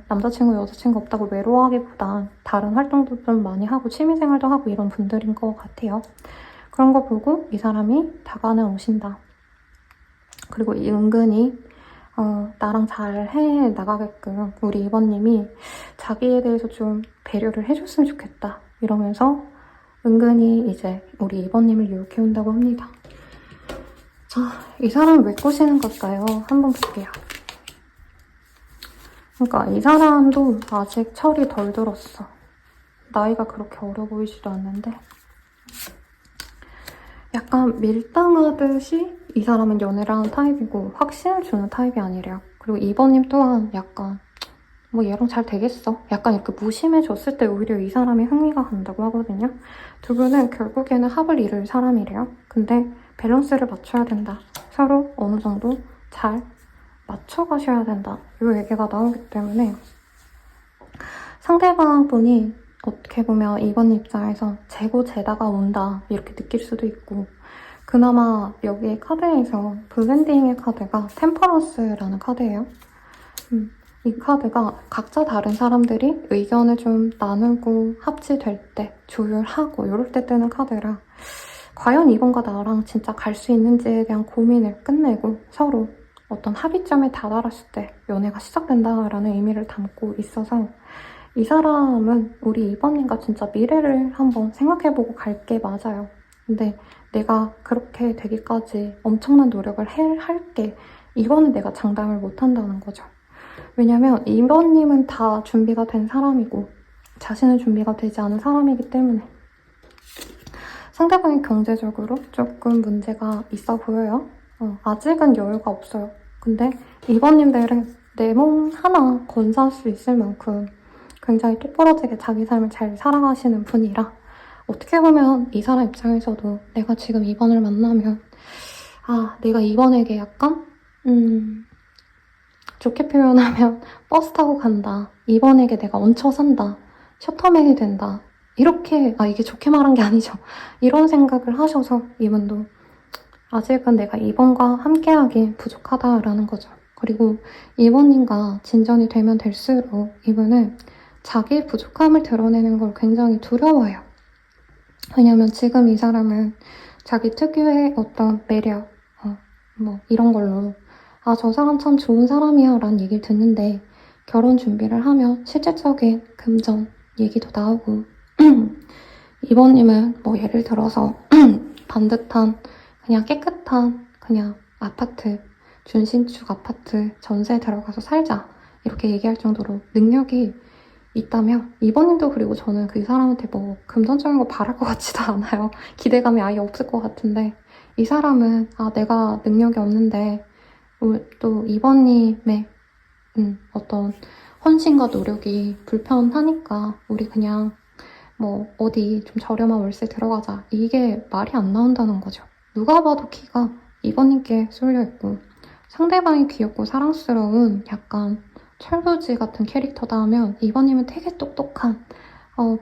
남자친구, 여자친구 없다고 외로워하기보단 다른 활동도 좀 많이 하고 취미생활도 하고 이런 분들인 것 같아요. 그런 거 보고 이 사람이 다가는 오신다. 그리고 은근히 나랑 잘 해 나가게끔 우리 2번님이 자기에 대해서 좀 배려를 해줬으면 좋겠다 이러면서 은근히 이제 우리 2번님을 유혹해온다고 합니다. 자, 이 사람 왜 꼬시는 걸까요? 한번 볼게요. 그러니까 이 사람도 아직 철이 덜 들었어. 나이가 그렇게 어려 보이지도 않는데 약간 밀당하듯이 이 사람은 연애를 하는 타입이고 확신을 주는 타입이 아니래요. 그리고 2번님 또한 약간 뭐 얘랑 잘 되겠어? 약간 이렇게 무심해줬을 때 오히려 이 사람이 흥미가 간다고 하거든요. 두 분은 결국에는 합을 이룰 사람이래요. 근데 밸런스를 맞춰야 된다. 서로 어느 정도 잘 맞춰가셔야 된다. 이 얘기가 나오기 때문에 상대방분이 어떻게 보면 2번 입장에서 재고 재다가 온다 이렇게 느낄 수도 있고 그나마 여기 카드에서 블렌딩의 카드가 템퍼런스라는 카드예요. 이 카드가 각자 다른 사람들이 의견을 좀 나누고 합치될 때 조율하고 이럴 때 뜨는 카드라 과연 이번과 나랑 진짜 갈 수 있는지에 대한 고민을 끝내고 서로 어떤 합의점에 다다랐을 때 연애가 시작된다라는 의미를 담고 있어서 이 사람은 우리 2번님과 진짜 미래를 한번 생각해보고 갈 게 맞아요. 근데 내가 그렇게 되기까지 엄청난 노력을 할게 이거는 내가 장담을 못한다는 거죠. 왜냐면 2번님은 다 준비가 된 사람이고 자신은 준비가 되지 않은 사람이기 때문에 상대방이 경제적으로 조금 문제가 있어 보여요. 아직은 여유가 없어요. 근데 2번님들은 내 몸 하나 건사할 수 있을 만큼 굉장히 똑부러지게 자기 삶을 잘 살아가시는 분이라 어떻게 보면 이 사람 입장에서도 내가 지금 2번을 만나면 내가 2번에게 약간 좋게 표현하면 버스 타고 간다. 2번에게 내가 얹혀 산다. 셔터맨이 된다. 이렇게, 이게 좋게 말한 게 아니죠. 이런 생각을 하셔서 이분도 아직은 내가 이번과 함께하기 부족하다라는 거죠. 그리고 이번님과 진전이 되면 될수록 이분은 자기의 부족함을 드러내는 걸 굉장히 두려워해요. 왜냐면 지금 이 사람은 자기 특유의 어떤 매력, 뭐 이런 걸로 저 사람 참 좋은 사람이야 라는 얘기를 듣는데 결혼 준비를 하면 실질적인 금전 얘기도 나오고 이번님은 뭐 예를 들어서 반듯한 그냥 깨끗한 그냥 아파트 준신축 아파트 전세 들어가서 살자 이렇게 얘기할 정도로 능력이 있다면 이번님도 그리고 저는 그 사람한테 뭐 금전적인 거 바랄 것 같지도 않아요. 기대감이 아예 없을 것 같은데 이 사람은 내가 능력이 없는데 또 이번님의 어떤 헌신과 노력이 불편하니까 우리 그냥 뭐 어디 좀 저렴한 월세 들어가자 이게 말이 안 나온다는 거죠. 누가 봐도 키가 이번님께 쏠려있고 상대방이 귀엽고 사랑스러운 약간 철부지 같은 캐릭터다 하면 이번님은 되게 똑똑한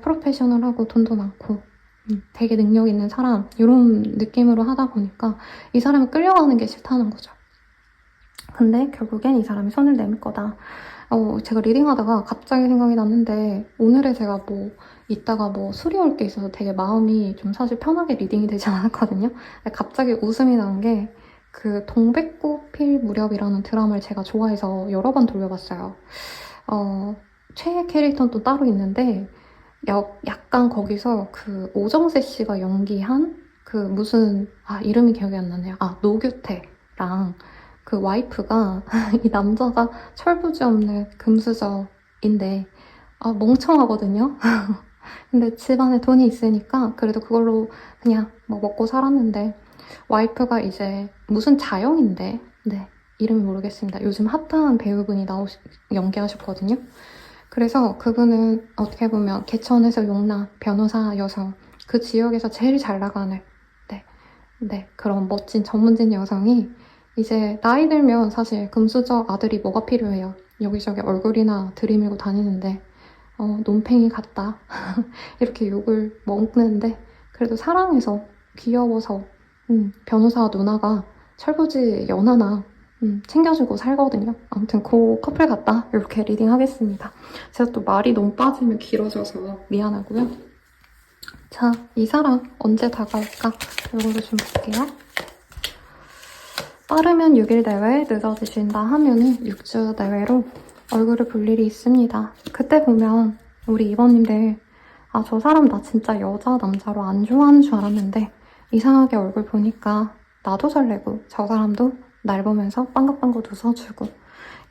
프로페셔널하고 돈도 많고 되게 능력 있는 사람 이런 느낌으로 하다 보니까 이 사람이 끌려가는 게 싫다는 거죠. 근데 결국엔 이 사람이 손을 내밀 거다. 제가 리딩하다가 갑자기 생각이 났는데 오늘에 제가 뭐 이따가 뭐 술이 올 게 있어서 되게 마음이 좀 사실 편하게 리딩이 되지 않았거든요. 갑자기 웃음이 난 게 그 동백꽃 필 무렵이라는 드라마를 제가 좋아해서 여러 번 돌려봤어요. 최애 캐릭터는 또 따로 있는데 약간 거기서 그 오정세 씨가 연기한 그 무슨 이름이 기억이 안 나네요. 노규태랑 그 와이프가 이 남자가 철부지 없는 금수저인데 멍청하거든요. 근데 집안에 돈이 있으니까 그래도 그걸로 그냥 뭐 먹고 살았는데 와이프가 이제 무슨 자영인데 이름이 모르겠습니다. 요즘 핫한 배우분이 연기하셨거든요. 그래서 그분은 어떻게 보면 개천에서 용나 변호사여서 그 지역에서 제일 잘 나가는 그런 멋진 전문진 여성이 이제 나이 들면 사실 금수저 아들이 뭐가 필요해요. 여기저기 얼굴이나 들이밀고 다니는데 논팽이 같다 이렇게 욕을 먹는데 그래도 사랑해서 귀여워서 변호사 누나가 철부지 연하나 챙겨주고 살거든요. 아무튼 그 커플 같다 이렇게 리딩하겠습니다. 제가 또 말이 너무 빠지면 길어져서 미안하고요. 자, 이 사람 언제 다가올까? 이거를 좀 볼게요. 빠르면 6일 내외, 늦어지신다 하면은 6주 내외로 얼굴을 볼 일이 있습니다. 그때 보면 우리 이번님들 저 사람 나 진짜 여자 남자로 안 좋아하는 줄 알았는데 이상하게 얼굴 보니까 나도 설레고 저 사람도 날 보면서 빵긋빵긋 웃어주고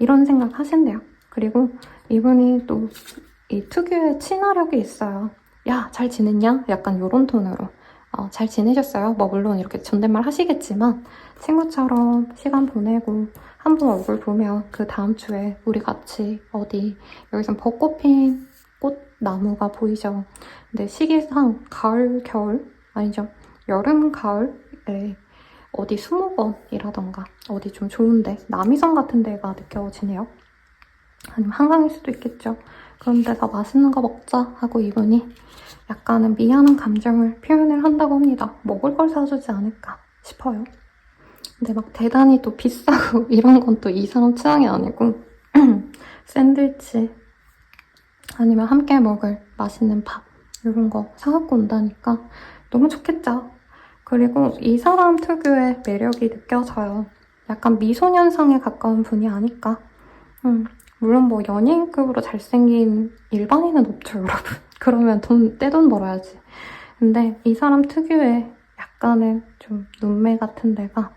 이런 생각 하신대요. 그리고 이분이 또 이 특유의 친화력이 있어요. 야, 잘 지냈냐? 약간 요런 톤으로 잘 지내셨어요? 뭐 물론 이렇게 존댓말 하시겠지만 친구처럼 시간 보내고 한 번 얼굴 보면 그 다음 주에 우리 같이 어디 여기선 벚꽃 핀 꽃나무가 보이죠. 근데 시기상 가을, 겨울 아니죠. 여름, 가을에 어디 수목원이라던가 어디 좀 좋은데 남이섬 같은 데가 느껴지네요. 아니면 한강일 수도 있겠죠. 그런 데서 맛있는 거 먹자 하고 이분이 약간은 미안한 감정을 표현을 한다고 합니다. 먹을 걸 사주지 않을까 싶어요. 근데 막 대단히 또 비싸고 이런 건 또 이 사람 취향이 아니고 샌드위치 아니면 함께 먹을 맛있는 밥 이런 거 사갖고 온다니까 너무 좋겠죠. 그리고 이 사람 특유의 매력이 느껴져요. 약간 미소년상에 가까운 분이 아닐까. 물론 뭐 연예인급으로 잘생긴 일반인은 없죠, 여러분. 그러면 떼돈 벌어야지. 근데 이 사람 특유의 약간의 좀 눈매 같은 데가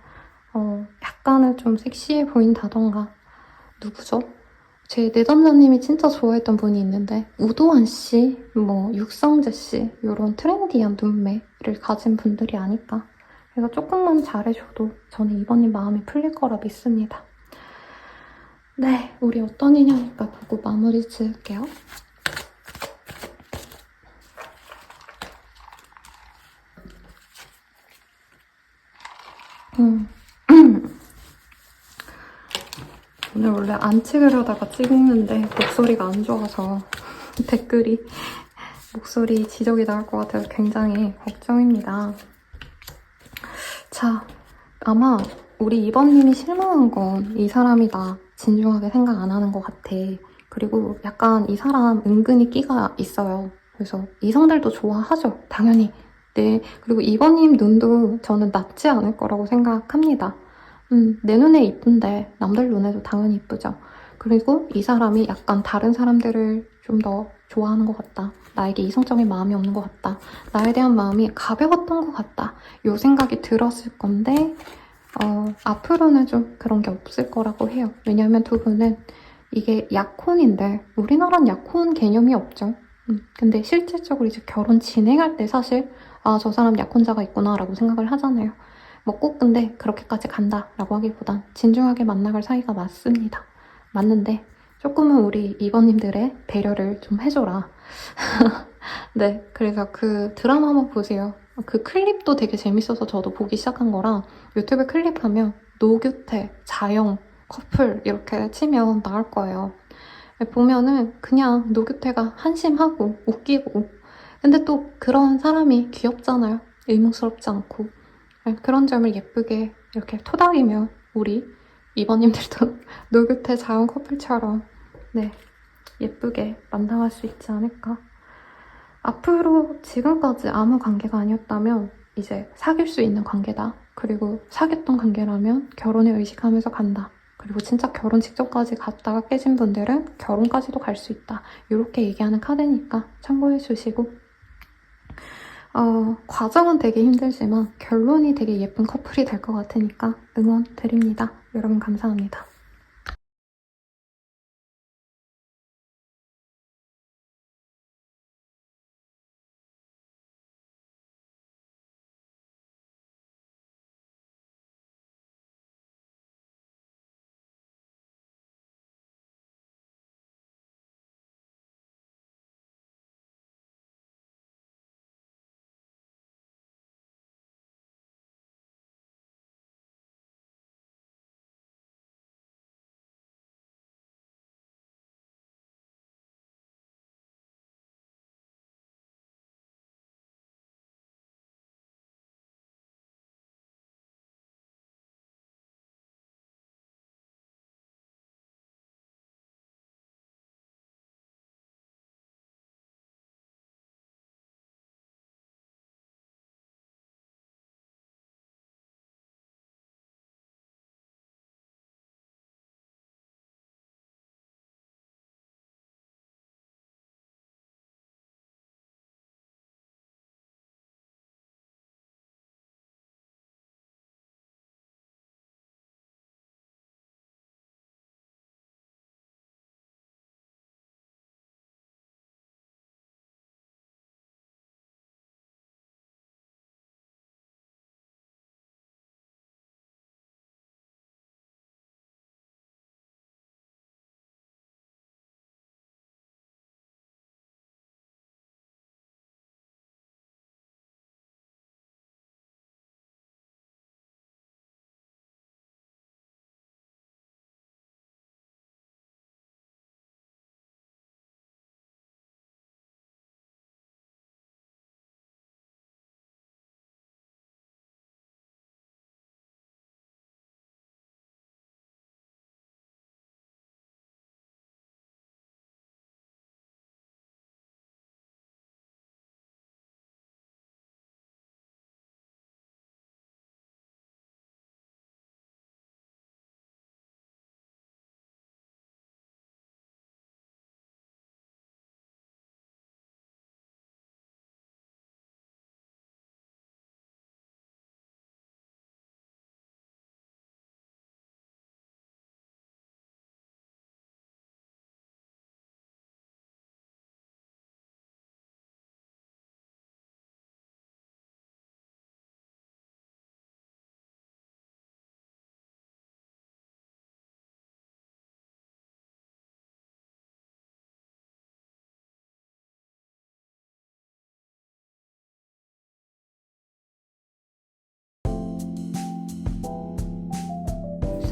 약간은 좀 섹시해 보인다던가. 누구죠? 제 내담자님이 진짜 좋아했던 분이 있는데 우도환 씨, 뭐 육성재 씨 이런 트렌디한 눈매를 가진 분들이 아닐까. 그래서 조금만 잘해줘도 저는 이번님 마음이 풀릴 거라 믿습니다. 네, 우리 어떤 인연일까 보고 마무리 지을게요. 오늘 원래 안 찍으려다가 찍는데 목소리가 안 좋아서 댓글이 목소리 지적이 나올 것 같아서 굉장히 걱정입니다. 자, 아마 우리 2번님이 실망한 건 이 사람이다. 진중하게 생각 안 하는 것 같아. 그리고 약간 이 사람 은근히 끼가 있어요. 그래서 이성들도 좋아하죠. 당연히. 네. 그리고 2번님 눈도 저는 낮지 않을 거라고 생각합니다. 내 눈에 이쁜데 남들 눈에도 당연히 이쁘죠. 그리고 이 사람이 약간 다른 사람들을 좀 더 좋아하는 것 같다. 나에게 이성적인 마음이 없는 것 같다. 나에 대한 마음이 가벼웠던 것 같다. 요 생각이 들었을 건데 앞으로는 좀 그런 게 없을 거라고 해요. 왜냐하면 두 분은 이게 약혼인데 우리나라는 약혼 개념이 없죠. 근데 실질적으로 이제 결혼 진행할 때 사실 저 사람 약혼자가 있구나 라고 생각을 하잖아요. 뭐 꼭 근데 그렇게까지 간다라고 하기보단 진중하게 만나갈 사이가 맞습니다. 맞는데 조금은 우리 2번님들의 배려를 좀 해줘라. 네, 그래서 그 드라마 한번 보세요. 그 클립도 되게 재밌어서 저도 보기 시작한 거라 유튜브 클립하면 노규태, 자영, 커플 이렇게 치면 나올 거예요. 보면은 그냥 노규태가 한심하고 웃기고 근데 또 그런 사람이 귀엽잖아요. 의문스럽지 않고 그런 점을 예쁘게 이렇게 토닥이면 우리 2번님들도 노규태, 자영 커플처럼 네 예쁘게 만나갈 수 있지 않을까. 앞으로 지금까지 아무 관계가 아니었다면 이제 사귈 수 있는 관계다. 그리고 사귀었던 관계라면 결혼을 의식하면서 간다. 그리고 진짜 결혼 직전까지 갔다가 깨진 분들은 결혼까지도 갈 수 있다. 이렇게 얘기하는 카드니까 참고해 주시고 과정은 되게 힘들지만 결론이 되게 예쁜 커플이 될 것 같으니까 응원 드립니다. 여러분 감사합니다.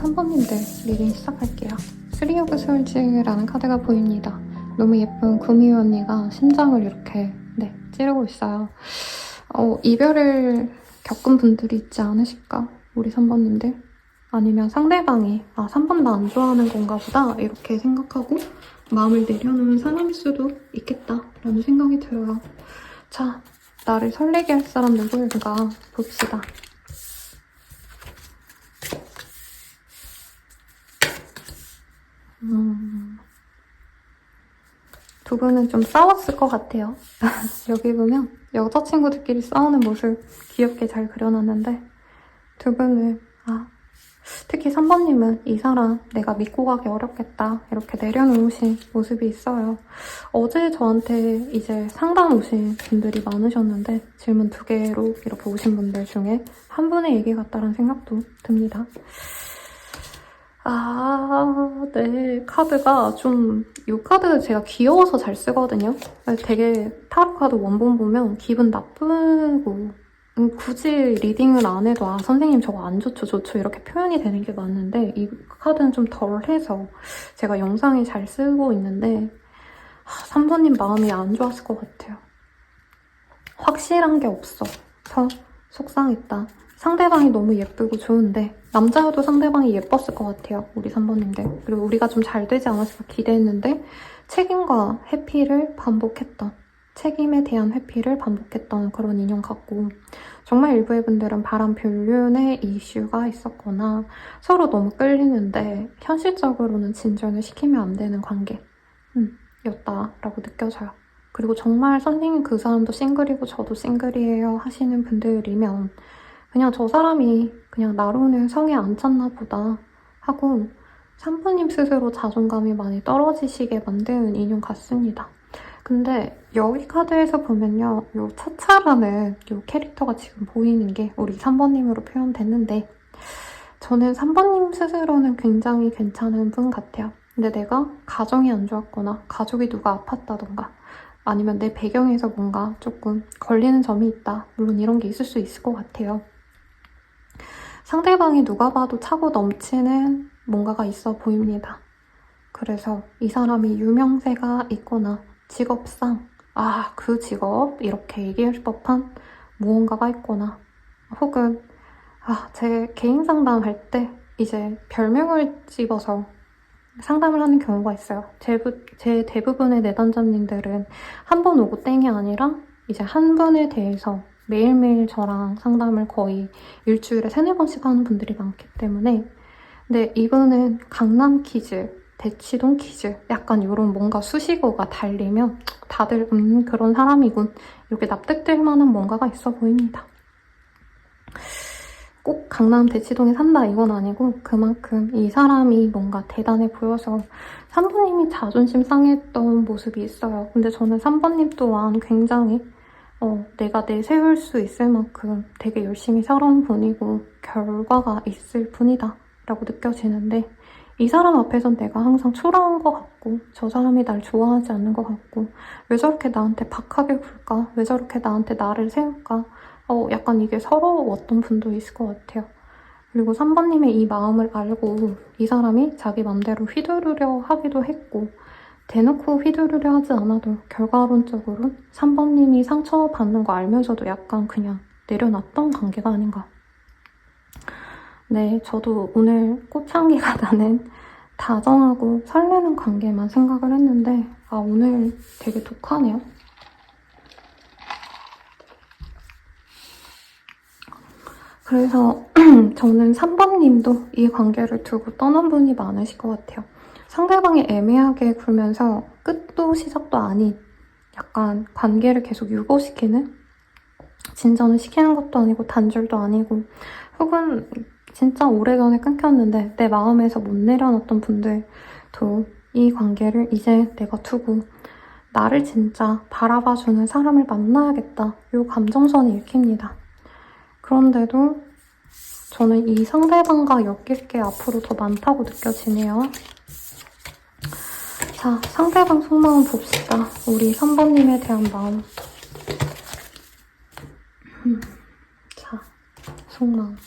(3번님들) 리딩 시작할게요. 쓰리 오브 솔즈라는 카드가 보입니다. 너무 예쁜 구미호 언니가 심장을 이렇게 찌르고 있어요. 이별을 겪은 분들이 있지 않으실까? 우리 3번님들? 아니면 상대방이 3번 나 안 좋아하는 건가 보다 이렇게 생각하고 마음을 내려놓은 사람일 수도 있겠다라는 생각이 들어요. 자, 나를 설레게 할 사람 누구일까 봅시다. 두 분은 좀 싸웠을 것 같아요. 여기 보면 여자친구들끼리 싸우는 모습 귀엽게 잘 그려놨는데 두 분은 특히 3번님은 이 사람 내가 믿고 가기 어렵겠다 이렇게 내려놓으신 모습이 있어요. 어제 저한테 이제 상담 오신 분들이 많으셨는데 질문 2개로 이렇게 오신 분들 중에 한 분의 얘기 같다라는 생각도 듭니다. 네. 카드가 이 카드 제가 귀여워서 잘 쓰거든요. 되게 타로 카드 원본 보면 기분 나쁘고 굳이 리딩을 안 해도 선생님 저거 안 좋죠 이렇게 표현이 되는 게 맞는데 이 카드는 좀 덜해서 제가 영상에 잘 쓰고 있는데 3번님 마음이 안 좋았을 것 같아요. 확실한 게 없어서 속상했다. 상대방이 너무 예쁘고 좋은데 남자여도 상대방이 예뻤을 것 같아요. 우리 3번님들. 그리고 우리가 좀 잘 되지 않았을까 기대했는데 책임과 회피를 반복했던 책임에 대한 회피를 반복했던 그런 인연 같고 정말 일부의 분들은 바람 불륜의 이슈가 있었거나 서로 너무 끌리는데 현실적으로는 진전을 시키면 안 되는 관계였다라고 느껴져요. 그리고 정말 선생님 그 사람도 싱글이고 저도 싱글이에요 하시는 분들이면 그냥 저 사람이 그냥 나로는 성에 안 찼나 보다 하고 3번님 스스로 자존감이 많이 떨어지시게 만든 인연 같습니다. 근데 여기 카드에서 보면요. 요 차차라는 요 캐릭터가 지금 보이는 게 우리 3번님으로 표현됐는데 저는 3번님 스스로는 굉장히 괜찮은 분 같아요. 근데 내가 가정이 안 좋았거나 가족이 누가 아팠다던가 아니면 내 배경에서 뭔가 조금 걸리는 점이 있다. 물론 이런 게 있을 수 있을 것 같아요. 상대방이 누가 봐도 차고 넘치는 뭔가가 있어 보입니다. 그래서 이 사람이 유명세가 있거나 직업상 그 직업 이렇게 얘기할 법한 무언가가 있거나 혹은 제 개인 상담할 때 이제 별명을 집어서 상담을 하는 경우가 있어요. 제 대부분의 내담자님들은 한 번 오고 땡이 아니라 이제 한 분에 대해서 매일매일 저랑 상담을 거의 일주일에 3-4번씩 하는 분들이 많기 때문에 근데 이분은 강남 퀴즈, 대치동 퀴즈 약간 이런 뭔가 수식어가 달리면 다들 그런 사람이군 이렇게 납득될 만한 뭔가가 있어 보입니다. 꼭 강남 대치동에 산다 이건 아니고 그만큼 이 사람이 뭔가 대단해 보여서 3번님이 자존심 상했던 모습이 있어요. 근데 저는 3번님 또한 굉장히 내가 내세울 수 있을 만큼 되게 열심히 살아온 분이고 결과가 있을 분이다 라고 느껴지는데 이 사람 앞에선 내가 항상 초라한 것 같고 저 사람이 날 좋아하지 않는 것 같고 왜 저렇게 나한테 박하게 굴까? 왜 저렇게 나한테 나를 세울까? 약간 이게 서러웠던 분도 있을 것 같아요. 그리고 3번님의 이 마음을 알고 이 사람이 자기 맘대로 휘두르려 하기도 했고 대놓고 휘두르려 하지 않아도 결과론적으로 3번님이 상처받는 거 알면서도 약간 그냥 내려놨던 관계가 아닌가. 네, 저도 오늘 꽃향기가 나는 다정하고 설레는 관계만 생각을 했는데 오늘 되게 독하네요. 그래서 저는 3번님도 이 관계를 두고 떠난 분이 많으실 것 같아요. 상대방이 애매하게 굴면서 끝도 시작도 아닌 약간 관계를 계속 유보시키는 진전을 시키는 것도 아니고 단절도 아니고 혹은 진짜 오래전에 끊겼는데 내 마음에서 못 내려놨던 분들도 이 관계를 이제 내가 두고 나를 진짜 바라봐주는 사람을 만나야겠다 이 감정선이 읽힙니다. 그런데도 저는 이 상대방과 엮일 게 앞으로 더 많다고 느껴지네요. 자, 상대방 속마음 봅시다. 우리 3번님에 대한 마음. 자, 속마음.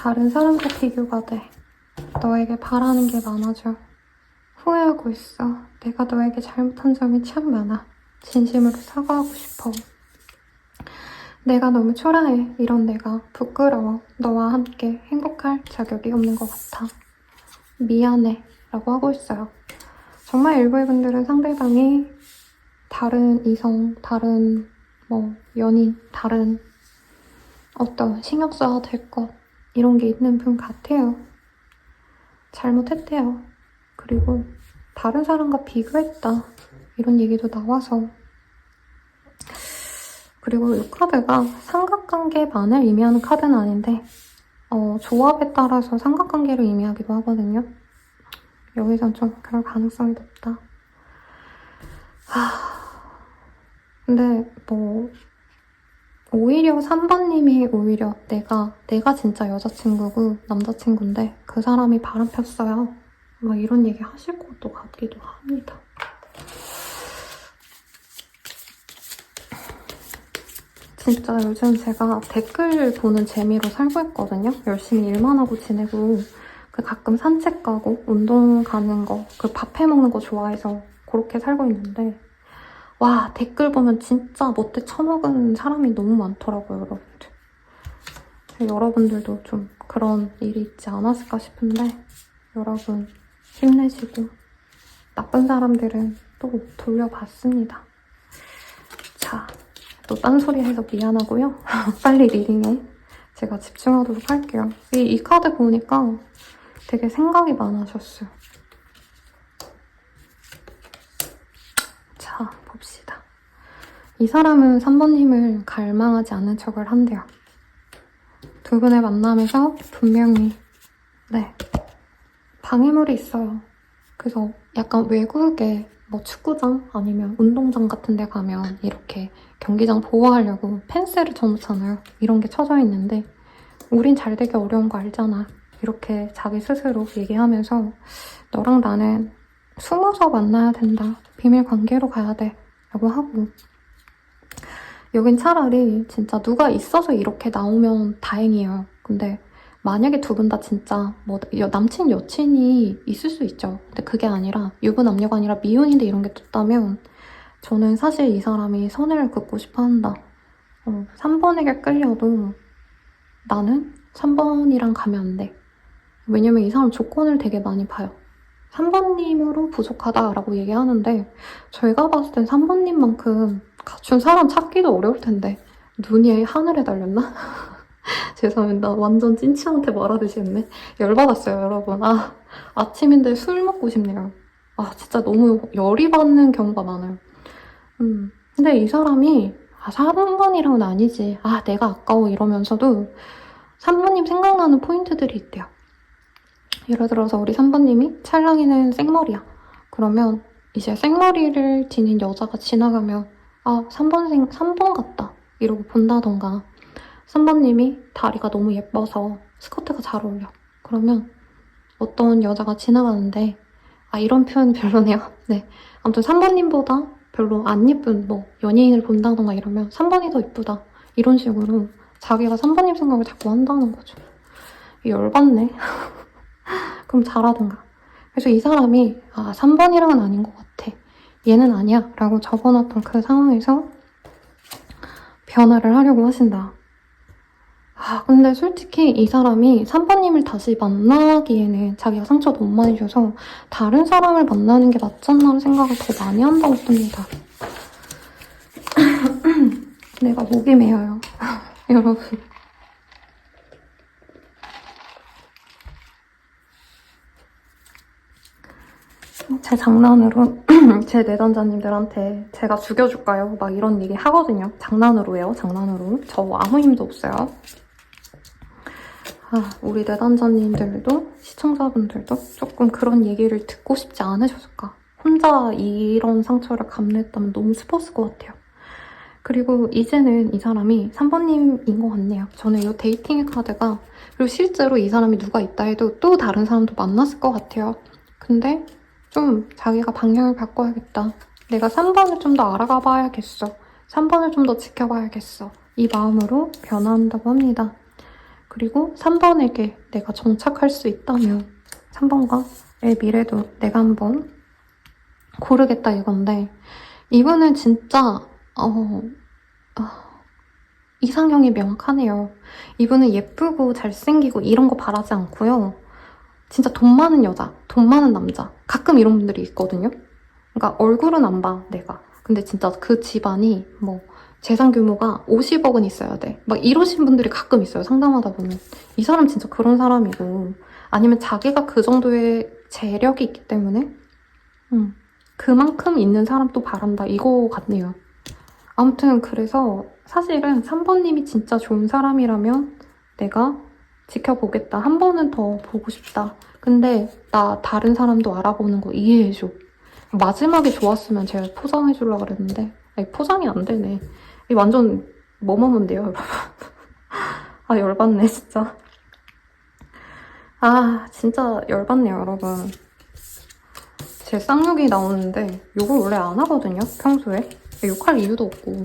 다른 사람과 비교가 돼. 너에게 바라는 게 많아져. 후회하고 있어. 내가 너에게 잘못한 점이 참 많아. 진심으로 사과하고 싶어. 내가 너무 초라해. 이런 내가 부끄러워. 너와 함께 행복할 자격이 없는 것 같아. 미안해. 라고 하고 있어요. 정말 일부의 분들은 상대방이 다른 이성, 다른 연인, 다른 어떤 신경 써야 될 것 이런 게 있는 분 같아요. 잘못했대요. 그리고 다른 사람과 비교했다. 이런 얘기도 나와서. 그리고 이 카드가 삼각관계만을 의미하는 카드는 아닌데 조합에 따라서 삼각관계를 의미하기도 하거든요. 여기선 좀 그럴 가능성이 높다. 근데 오히려 3번님이 오히려 내가 진짜 여자친구고 남자친구인데 그 사람이 바람 폈어요. 이런 얘기 하실 것도 같기도 합니다. 진짜 요즘 제가 댓글 보는 재미로 살고 있거든요. 열심히 일만 하고 지내고 가끔 산책 가고 운동 가는 거, 밥 해먹는 거 좋아해서 그렇게 살고 있는데 와, 댓글 보면 진짜 못돼 처먹은 사람이 너무 많더라고요, 여러분들. 여러분들도 좀 그런 일이 있지 않았을까 싶은데 여러분 힘내시고 나쁜 사람들은 또 돌려받습니다. 자, 또 딴소리 해서 미안하고요. 빨리 리딩에 제가 집중하도록 할게요. 이 카드 보니까 되게 생각이 많으셨어요. 자, 봅시다. 이 사람은 3번님을 갈망하지 않는 척을 한대요. 두 분의 만남에서 분명히 방해물이 있어요. 그래서 약간 외국에 축구장 아니면 운동장 같은 데 가면 이렇게 경기장 보호하려고 펜스를 쳐놓잖아요. 이런 게 쳐져 있는데 우린 잘 되기 어려운 거 알잖아. 이렇게 자기 스스로 얘기하면서 너랑 나는 숨어서 만나야 된다. 비밀 관계로 가야 돼. 라고 하고 여긴 차라리 진짜 누가 있어서 이렇게 나오면 다행이에요. 근데 만약에 두 분 다 진짜 남친 여친이 있을 수 있죠. 근데 그게 아니라 유부남녀가 아니라 미혼인데 이런 게 떴다면 저는 사실 이 사람이 선을 긋고 싶어 한다. 3번에게 끌려도 나는 3번이랑 가면 안 돼. 왜냐면 이 사람 조건을 되게 많이 봐요. 3번님으로 부족하다라고 얘기하는데 저희가 봤을 땐 3번님만큼 갖춘 사람 찾기도 어려울 텐데 눈이 하늘에 달렸나? 죄송합니다. 완전 찐치한테 말하듯이 했네. 열받았어요, 여러분. 아침인데 술 먹고 싶네요. 진짜 너무 열이 받는 경우가 많아요. 근데 이 사람이 3번이랑은 아니지. 내가 아까워 이러면서도 3번님 생각나는 포인트들이 있대요. 예를 들어서 우리 3번님이 찰랑이는 생머리야. 그러면 이제 생머리를 지닌 여자가 지나가면 3번 같다. 이러고 본다던가 3번님이 다리가 너무 예뻐서 스커트가 잘 어울려. 그러면 어떤 여자가 지나가는데 이런 표현 별로네요. 네, 아무튼 3번님보다 별로 안 예쁜 연예인을 본다던가 이러면 3번이 더 예쁘다. 이런 식으로 자기가 3번님 생각을 자꾸 한다는 거죠. 열받네. 그럼 잘하던가. 그래서 이 사람이 3번이랑은 아닌 것 같아. 얘는 아니야. 라고 적어놨던 그 상황에서 변화를 하려고 하신다. 근데 솔직히 이 사람이 3번님을 다시 만나기에는 자기가 상처 너무 많이 줘서 다른 사람을 만나는 게 낫지 않나 생각을 더 많이 한다고 봅니다. 내가 목이 메어요. 여러분. 제 장난으로 제 내담자님들한테 제가 죽여줄까요? 막 이런 얘기 하거든요. 장난으로요. 장난으로. 저 아무 힘도 없어요. 우리 내담자님들도 시청자분들도 조금 그런 얘기를 듣고 싶지 않으셨을까? 혼자 이런 상처를 감내했다면 너무 슬펐을 것 같아요. 그리고 이제는 이 사람이 3번님인 것 같네요. 저는 이 데이팅 카드가 그리고 실제로 이 사람이 누가 있다 해도 또 다른 사람도 만났을 것 같아요. 근데 좀 자기가 방향을 바꿔야겠다. 내가 3번을 좀 더 알아가 봐야겠어. 3번을 좀 더 지켜봐야겠어. 이 마음으로 변화한다고 합니다. 그리고 3번에게 내가 정착할 수 있다면 3번과의 미래도 내가 한번 고르겠다 이건데, 이분은 진짜 이상형이 명확하네요. 이분은 예쁘고 잘생기고 이런 거 바라지 않고요. 진짜 돈 많은 여자, 돈 많은 남자. 가끔 이런 분들이 있거든요. 그러니까 얼굴은 안 봐, 내가. 근데 진짜 그 집안이 뭐 재산 규모가 50억은 있어야 돼. 막 이러신 분들이 가끔 있어요, 상담하다 보면. 이 사람 진짜 그런 사람이고, 아니면 자기가 그 정도의 재력이 있기 때문에 그만큼 있는 사람 또 바란다, 이거 같네요. 아무튼 그래서 사실은 3번님이 진짜 좋은 사람이라면 내가 지켜보겠다. 한 번은 더 보고 싶다. 근데 나 다른 사람도 알아보는 거 이해해줘. 마지막에 좋았으면 제가 포장해주려고 그랬는데, 아니, 포장이 안 되네. 이 완전 뭐뭐뭔데요, 여러분. 아, 열받네, 진짜. 아, 진짜 열받네요, 여러분. 제 쌍욕이 나오는데 욕을 원래 안 하거든요, 평소에. 욕할 이유도 없고.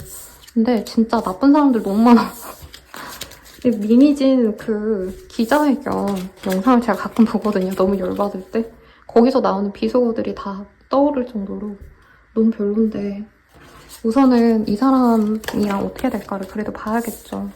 근데 진짜 나쁜 사람들 너무 많아. 미니진 그 기자회견 영상을 제가 가끔 보거든요, 너무 열받을 때. 거기서 나오는 비속어들이 다 떠오를 정도로 너무 별론데, 우선은 이 사람이랑 어떻게 될까를 그래도 봐야겠죠.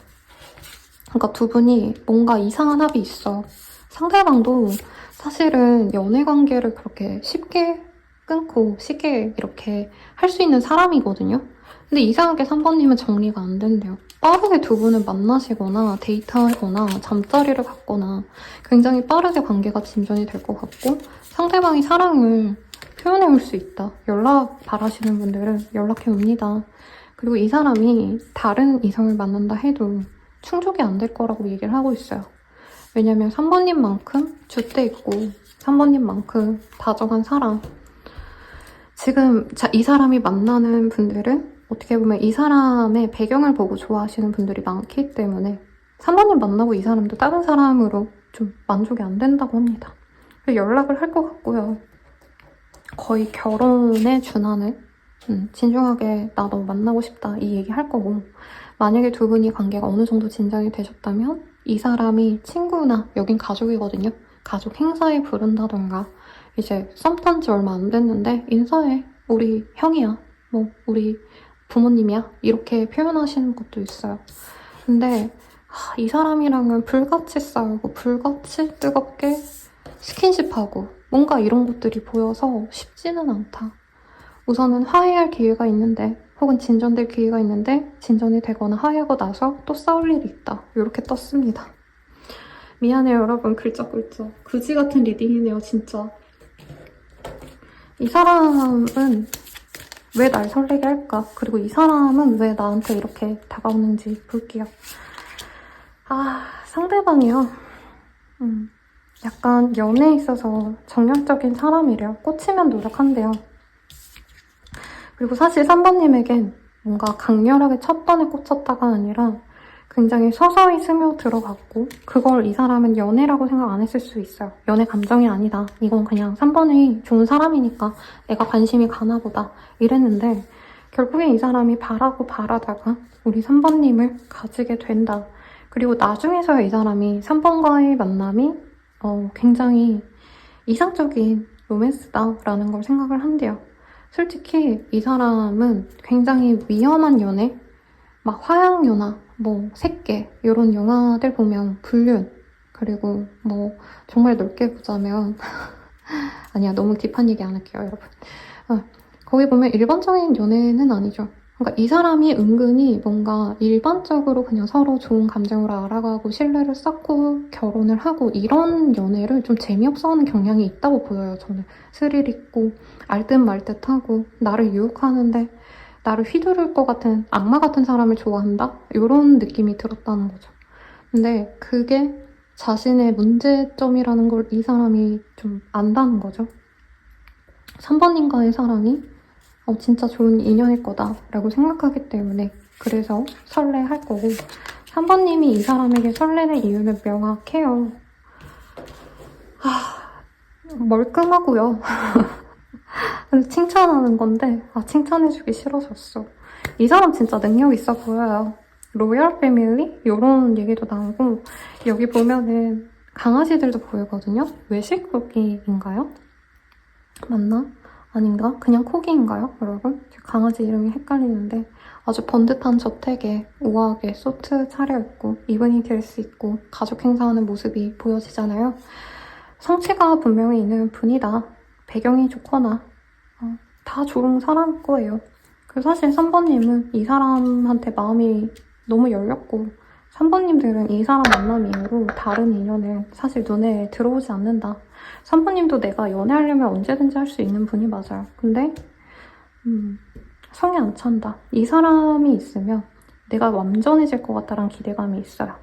그러니까 두 분이 뭔가 이상한 합이 있어. 상대방도 사실은 연애 관계를 그렇게 쉽게 끊고 쉽게 이렇게 할 수 있는 사람이거든요. 근데 이상하게 3번님은 정리가 안 된대요. 빠르게 두 분을 만나시거나 데이트하거나 잠자리를 갖거나 굉장히 빠르게 관계가 진전이 될 것 같고, 상대방이 사랑을 표현해 올 수 있다. 연락 바라시는 분들은 연락해 옵니다. 그리고 이 사람이 다른 이성을 만난다 해도 충족이 안 될 거라고 얘기를 하고 있어요. 왜냐면 3번님만큼 줏대 있고 3번님만큼 다정한 사람. 지금 이 사람이 만나는 분들은 어떻게 보면 이 사람의 배경을 보고 좋아하시는 분들이 많기 때문에 3번님 만나고 이 사람도 다른 사람으로 좀 만족이 안 된다고 합니다. 연락을 할 것 같고요. 거의 결혼에 준하는 진중하게 나 너 만나고 싶다 이 얘기 할 거고, 만약에 두 분이 관계가 어느 정도 진전이 되셨다면 이 사람이 친구나, 여긴 가족이거든요. 가족 행사에 부른다던가, 이제 썸 탄 지 얼마 안 됐는데 인사해, 우리 형이야, 뭐 우리 부모님이야, 이렇게 표현하시는 것도 있어요. 근데 이 사람이랑은 불같이 싸우고 불같이 뜨겁게 스킨십하고 뭔가 이런 것들이 보여서 쉽지는 않다. 우선은 화해할 기회가 있는데, 혹은 진전될 기회가 있는데 진전이 되거나 화해하고 나서 또 싸울 일이 있다. 이렇게 떴습니다. 미안해요, 여러분. 글쩍글쩍. 그지 같은 리딩이네요, 진짜. 이 사람은 왜 날 설레게 할까? 그리고 이 사람은 왜 나한테 이렇게 다가오는지 볼게요. 상대방이요. 약간 연애에 있어서 정열적인 사람이래요. 꽂히면 노력한대요. 그리고 사실 3번님에겐 뭔가 강렬하게 첫 번에 꽂혔다가 아니라 굉장히 서서히 스며들어갔고, 그걸 이 사람은 연애라고 생각 안 했을 수 있어요. 연애 감정이 아니다. 이건 그냥 3번이 좋은 사람이니까 내가 관심이 가나 보다. 이랬는데 결국엔 이 사람이 바라다가 우리 3번님을 가지게 된다. 그리고 나중에서야 이 사람이 3번과의 만남이 굉장히 이상적인 로맨스다라는 걸 생각을 한대요. 솔직히 이 사람은 굉장히 위험한 연애, 막 화양연화, 뭐 새끼 이런 영화들 보면 불륜, 그리고 뭐 정말 넓게 보자면 아니야, 너무 딥한 얘기 안 할게요, 여러분. 거기 보면 일반적인 연애는 아니죠. 그러니까 이 사람이 은근히 뭔가 일반적으로 그냥 서로 좋은 감정으로 알아가고 신뢰를 쌓고 결혼을 하고 이런 연애를 좀 재미없어 하는 경향이 있다고 보여요, 저는. 스릴 있고 알듯 말듯 하고 나를 유혹하는데 나를 휘두를 것 같은 악마 같은 사람을 좋아한다? 이런 느낌이 들었다는 거죠. 근데 그게 자신의 문제점이라는 걸 이 사람이 좀 안다는 거죠. 3번님과의 사랑이 진짜 좋은 인연일 거다라고 생각하기 때문에 그래서 설레할 거고, 3번님이 이 사람에게 설레는 이유는 명확해요. 멀끔하고요. 칭찬하는 건데 칭찬해주기 싫어졌어. 이 사람 진짜 능력 있어 보여요. 로얄 패밀리? 이런 얘기도 나오고 여기 보면은 강아지들도 보이거든요? 외식 코기인가요? 맞나? 아닌가? 그냥 코기인가요, 여러분? 강아지 이름이 헷갈리는데 아주 번듯한 저택에 우아하게 소트 차려입고 이브닝 드레스 입고 가족 행사하는 모습이 보여지잖아요. 성취가 분명히 있는 분이다. 배경이 좋거나 다 좋은 사람일 거예요. 그리고 사실 3번님은 이 사람한테 마음이 너무 열렸고 3번님들은 이 사람 만남 이후로 다른 인연을 사실 눈에 들어오지 않는다. 3번님도 내가 연애하려면 언제든지 할 수 있는 분이 맞아요. 근데 성에 안 찬다. 이 사람이 있으면 내가 완전해질 것 같다는 기대감이 있어요.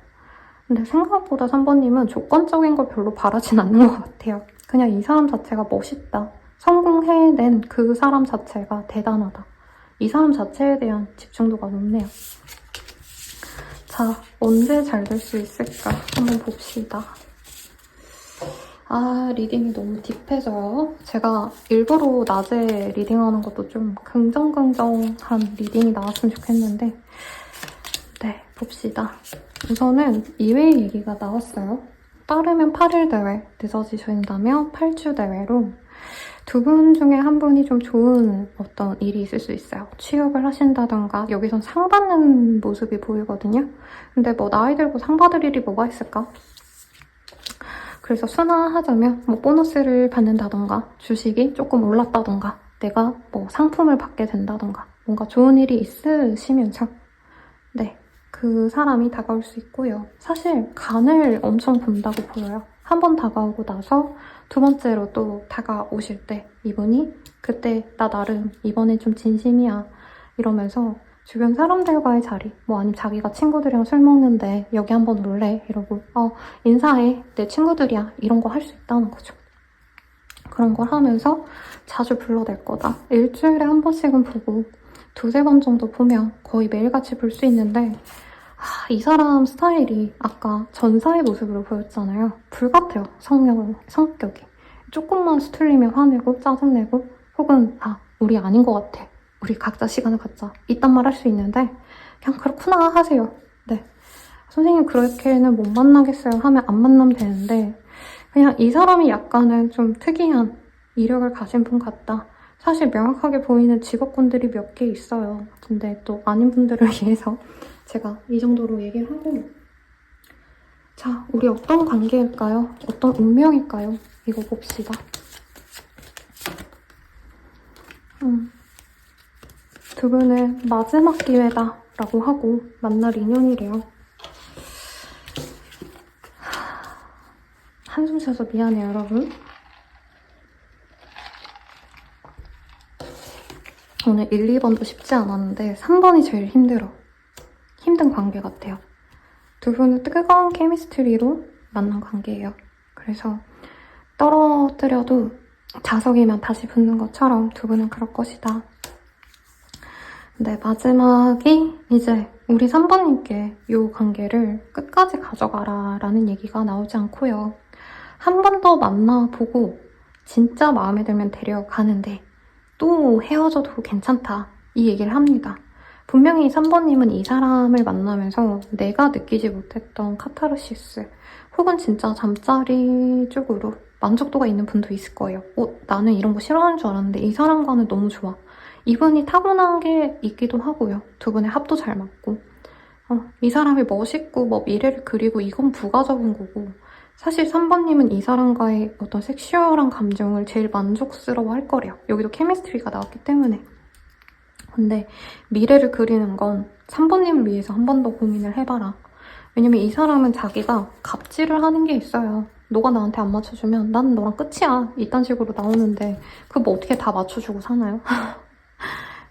근데 생각보다 3번님은 조건적인 걸 별로 바라진 않는 것 같아요. 그냥 이 사람 자체가 멋있다. 성공해낸 그 사람 자체가 대단하다. 이 사람 자체에 대한 집중도가 높네요. 자, 언제 잘 될 수 있을까? 한번 봅시다. 리딩이 너무 딥해져요. 제가 일부러 낮에 리딩하는 것도 좀 긍정긍정한 리딩이 나왔으면 좋겠는데 네, 봅시다. 우선은 2회 얘기가 나왔어요. 빠르면 8일 대회, 늦어지신다면 8주 대회로 두 분 중에 한 분이 좀 좋은 어떤 일이 있을 수 있어요. 취업을 하신다던가 여기선 상 받는 모습이 보이거든요. 근데 뭐 나이 들고 상 받을 일이 뭐가 있을까? 그래서 순화하자면 뭐 보너스를 받는다던가 주식이 조금 올랐다던가 내가 뭐 상품을 받게 된다던가 뭔가 좋은 일이 있으시면서 네, 그 사람이 다가올 수 있고요. 사실 간을 엄청 본다고 보여요. 한 번 다가오고 나서 두 번째로 또 다가오실 때 이분이 그때 나 나름 이번엔 좀 진심이야 이러면서 주변 사람들과의 자리 뭐 아니면 자기가 친구들이랑 술 먹는데 여기 한번 올래? 이러고 인사해 내 친구들이야 이런 거 할 수 있다는 거죠. 그런 걸 하면서 자주 불러댈 거다. 일주일에 한 번씩은 보고 두세 번 정도 보면 거의 매일같이 볼 수 있는데 이 사람 스타일이 아까 전사의 모습으로 보였잖아요. 불같아요. 성격이. 조금만 수틀리면 화내고 짜증내고 혹은 우리 아닌 것 같아. 우리 각자 시간을 갖자. 이딴 말 할 수 있는데 그냥 그렇구나 하세요. 네. 선생님 그렇게는 못 만나겠어요 하면 안 만나면 되는데 그냥 이 사람이 약간은 좀 특이한 이력을 가진 분 같다. 사실 명확하게 보이는 직업군들이 몇 개 있어요. 근데 또 아닌 분들을 위해서 제가 이 정도로 얘기를 하고 자, 우리 어떤 관계일까요? 어떤 운명일까요? 이거 봅시다. 두 분은 마지막 기회다 라고 하고 만날 인연이래요. 한숨 쉬어서 미안해요, 여러분. 오늘 1, 2번도 쉽지 않았는데 3번이 제일 힘든 관계 같아요. 두 분은 뜨거운 케미스트리로 만난 관계예요. 그래서 떨어뜨려도 자석이면 다시 붙는 것처럼 두 분은 그럴 것이다. 근데 마지막이 이제 우리 3번님께 이 관계를 끝까지 가져가라 라는 얘기가 나오지 않고요. 한 번 더 만나보고 진짜 마음에 들면 데려가는데 또 헤어져도 괜찮다 이 얘기를 합니다. 분명히 3번님은 이 사람을 만나면서 내가 느끼지 못했던 카타르시스 혹은 진짜 잠자리 쪽으로 만족도가 있는 분도 있을 거예요. 나는 이런 거 싫어하는 줄 알았는데 이 사람과는 너무 좋아. 이분이 타고난 게 있기도 하고요. 두 분의 합도 잘 맞고 이 사람이 멋있고 뭐 미래를 그리고 이건 부가적인 거고 사실 3번님은 이 사람과의 어떤 섹슈얼한 감정을 제일 만족스러워 할 거래요. 여기도 케미스트리가 나왔기 때문에. 근데 미래를 그리는 건 3번님을 위해서 한 번 더 고민을 해봐라. 왜냐면 이 사람은 자기가 갑질을 하는 게 있어요. 너가 나한테 안 맞춰주면 난 너랑 끝이야. 이딴 식으로 나오는데 그거 뭐 어떻게 다 맞춰주고 사나요?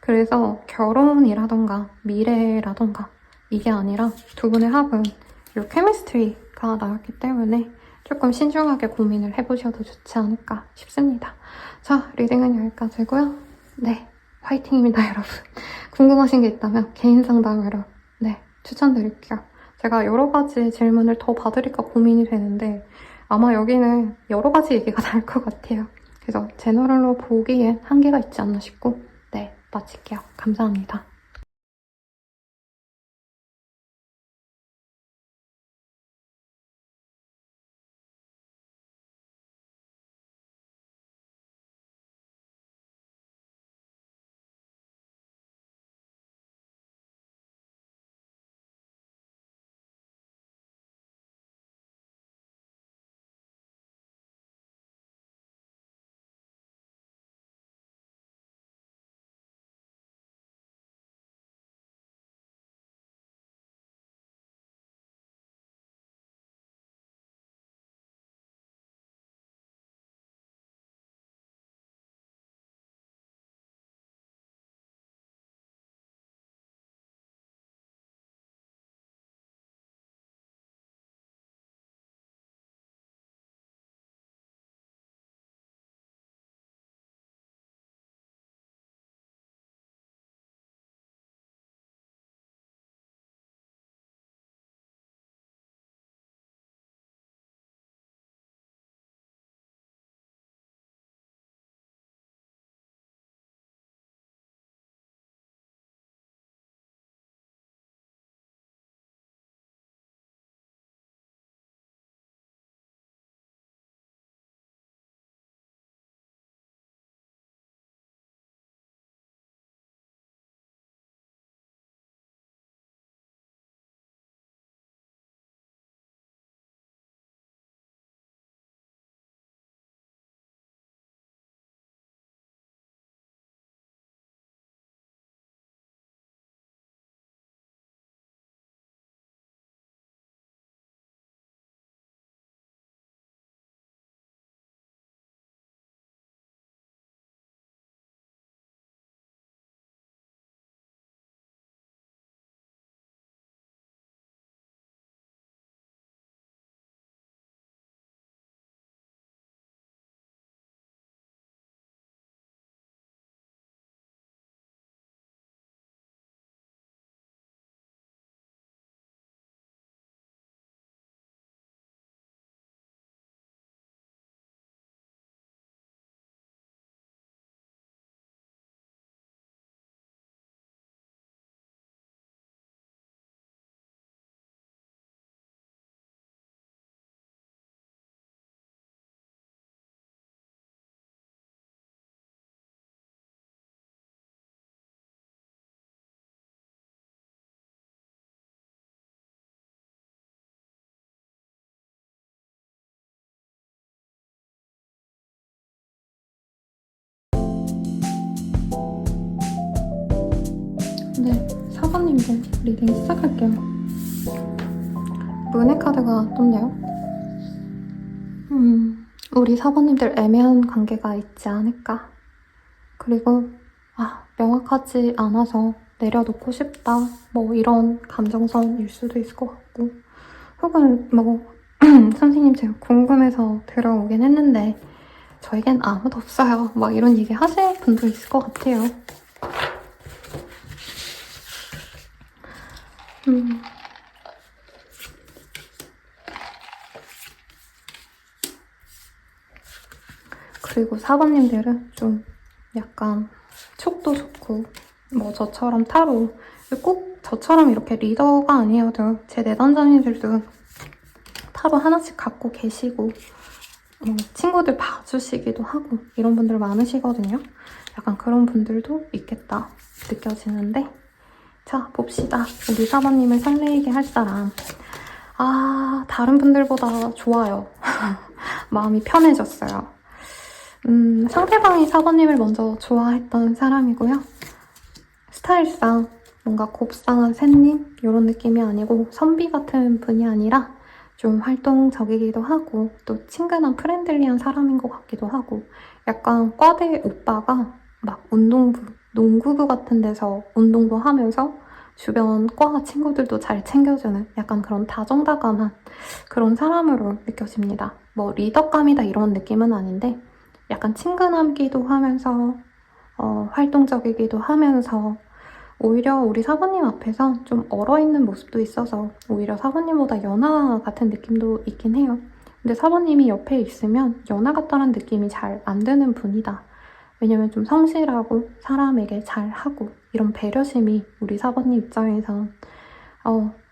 그래서 결혼이라던가 미래라던가 이게 아니라 두 분의 합은 이 케미스트리가 나왔기 때문에 조금 신중하게 고민을 해보셔도 좋지 않을까 싶습니다. 자, 리딩은 여기까지고요. 네, 화이팅입니다, 여러분. 궁금하신 게 있다면 개인 상담으로 추천드릴게요. 제가 여러 가지 질문을 더 받으릴까 고민이 되는데 아마 여기는 여러 가지 얘기가 나올 것 같아요. 그래서 제너럴로 보기엔 한계가 있지 않나 싶고 마칠게요. 감사합니다. 오늘 사번님들 리딩 시작할게요. 문의 카드가 떴네요. 우리 사번님들 애매한 관계가 있지 않을까? 그리고 명확하지 않아서 내려놓고 싶다. 뭐 이런 감정선일 수도 있을 것 같고, 혹은 뭐 선생님 제가 궁금해서 들어오긴 했는데 저에겐 아무도 없어요. 막 이런 얘기 하실 분도 있을 것 같아요. 그리고 사번님들은 좀 약간 촉도 좋고, 뭐 저처럼 타로, 꼭 저처럼 이렇게 리더가 아니어도 제 내담자님들도 타로 하나씩 갖고 계시고, 친구들 봐주시기도 하고 이런 분들 많으시거든요. 약간 그런 분들도 있겠다 느껴지는데, 자 봅시다. 우리 사번님을 설레이게 할 사람. 다른 분들보다 좋아요. 마음이 편해졌어요. 상대방이 사번님을 먼저 좋아했던 사람이고요. 스타일상 뭔가 곱상한 샌님 이런 느낌이 아니고 선비 같은 분이 아니라 좀 활동적이기도 하고 또 친근한 프렌들리한 사람인 것 같기도 하고, 약간 과대 오빠가 막 운동부, 농구부 같은 데서 운동도 하면서 주변 과 친구들도 잘 챙겨주는 약간 그런 다정다감한 그런 사람으로 느껴집니다. 뭐 리더감이다 이런 느낌은 아닌데 약간 친근하기도 하면서 활동적이기도 하면서 오히려 우리 사부님 앞에서 좀 얼어있는 모습도 있어서 오히려 사부님보다 연하 같은 느낌도 있긴 해요. 근데 사부님이 옆에 있으면 연하 같다는 느낌이 잘 안 드는 분이다. 왜냐면 좀 성실하고 사람에게 잘하고 이런 배려심이 우리 사부님 입장에선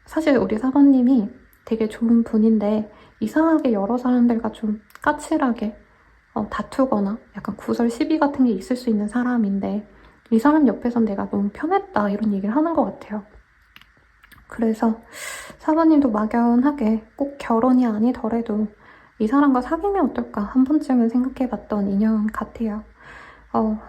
사실 우리 사부님이 되게 좋은 분인데 이상하게 여러 사람들과 좀 까칠하게 다투거나 약간 구설 시비 같은 게 있을 수 있는 사람인데 이 사람 옆에선 내가 너무 편했다 이런 얘기를 하는 것 같아요. 그래서 사부님도 막연하게 꼭 결혼이 아니더라도 이 사람과 사귀면 어떨까 한 번쯤은 생각해봤던 인연 같아요.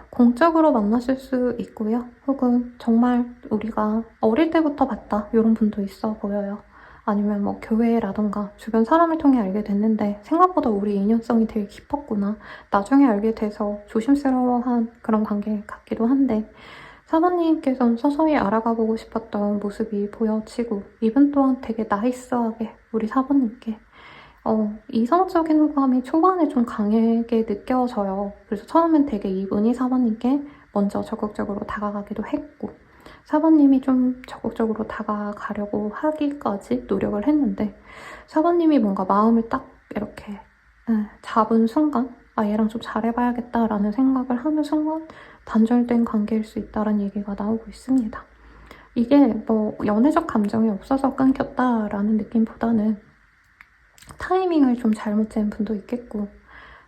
공적으로 만나실 수 있고요. 혹은 정말 우리가 어릴 때부터 봤다 이런 분도 있어 보여요. 아니면 뭐 교회라던가 주변 사람을 통해 알게 됐는데 생각보다 우리 인연성이 되게 깊었구나. 나중에 알게 돼서 조심스러워한 그런 관계 같기도 한데, 사모님께서는 서서히 알아가 보고 싶었던 모습이 보여지고 이분 또한 되게 나이스하게 우리 사모님께 이성적인 호감이 초반에 좀 강하게 느껴져요. 그래서 처음엔 되게 이분이 사모님께 먼저 적극적으로 다가가기도 했고 사부님이 좀 적극적으로 다가가려고 하기까지 노력을 했는데, 사부님이 뭔가 마음을 딱 이렇게 잡은 순간 얘랑 좀 잘해봐야겠다라는 생각을 하는 순간 단절된 관계일 수 있다는 얘기가 나오고 있습니다. 이게 뭐 연애적 감정이 없어서 끊겼다라는 느낌보다는 타이밍을 좀 잘못 잰 분도 있겠고,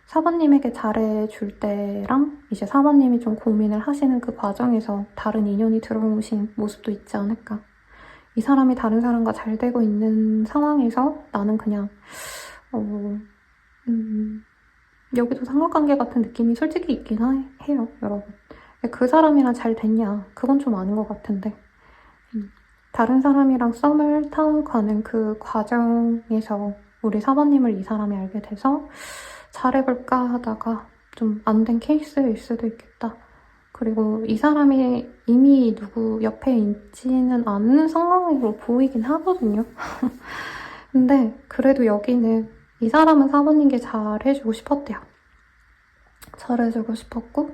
사부님에게 잘해줄 때랑 이제 사부님이 좀 고민을 하시는 그 과정에서 다른 인연이 들어오신 모습도 있지 않을까. 이 사람이 다른 사람과 잘 되고 있는 상황에서 나는 그냥 여기도 삼각관계 같은 느낌이 솔직히 있긴 해요, 여러분. 그 사람이랑 잘 됐냐? 그건 좀 아닌 것 같은데. 다른 사람이랑 썸을 타가는 그 과정에서 우리 사부님을 이 사람이 알게 돼서 잘해볼까 하다가 좀 안 된 케이스일 수도 있겠다. 그리고 이 사람이 이미 누구 옆에 있지는 않는 상황으로 보이긴 하거든요. 근데 그래도 여기는 이 사람은 사부님께 잘해주고 싶었대요. 잘해주고 싶었고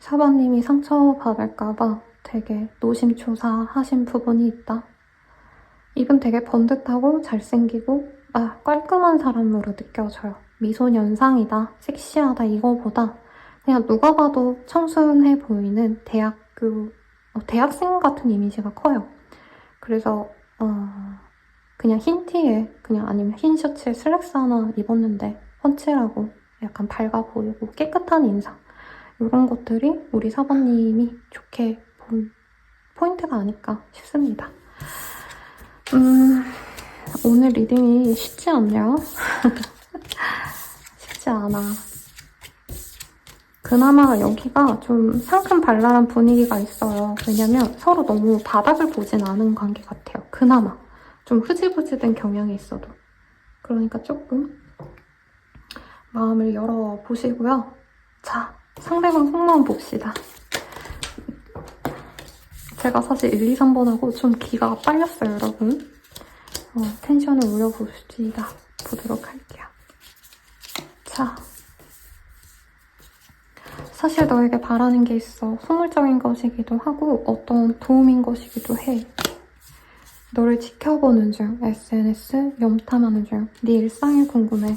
사부님이 상처받을까봐 되게 노심초사하신 부분이 있다. 이분 되게 번듯하고 잘생기고 깔끔한 사람으로 느껴져요. 미소년상이다, 섹시하다 이거보다 그냥 누가 봐도 청순해 보이는 대학생 같은 이미지가 커요. 그래서 그냥 흰 티에 아니면 흰 셔츠에 슬랙스 하나 입었는데 펀치라고 약간 밝아 보이고 깨끗한 인상, 이런 것들이 우리 사부님이 좋게 본 포인트가 아닐까 싶습니다. 오늘 리딩이 쉽지 않네요. 쉽지 않아. 그나마 여기가 좀 상큼발랄한 분위기가 있어요. 왜냐면 서로 너무 바닥을 보진 않은 관계 같아요. 그나마. 좀 흐지부지된 경향이 있어도. 그러니까 조금 마음을 열어보시고요. 자, 상대방 속마음 봅시다. 제가 사실 1, 2, 3번하고 좀 기가 빨렸어요, 여러분. 텐션을 올려봅시다. 보도록 할게요. 자, 사실 너에게 바라는 게 있어. 소물적인 것이기도 하고 어떤 도움인 것이기도 해. 너를 지켜보는 중, SNS 염탐하는 중, 네 일상이 궁금해.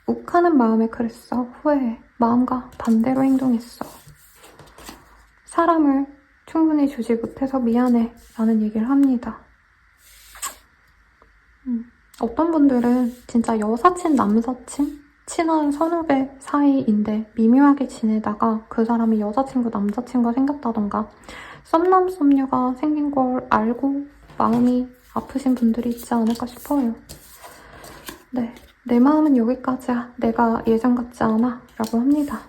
욱하는 마음에 그랬어. 후회해. 마음과 반대로 행동했어. 사람을 충분히 주지 못해서 미안해. 라는 얘기를 합니다. 어떤 분들은 진짜 여사친, 남사친? 친한 선후배 사이인데 미묘하게 지내다가 그 사람이 여자친구, 남자친구가 생겼다던가 썸남, 썸녀가 생긴 걸 알고 마음이 아프신 분들이 있지 않을까 싶어요. 네, 내 마음은 여기까지야. 내가 예전 같지 않아. 라고 합니다.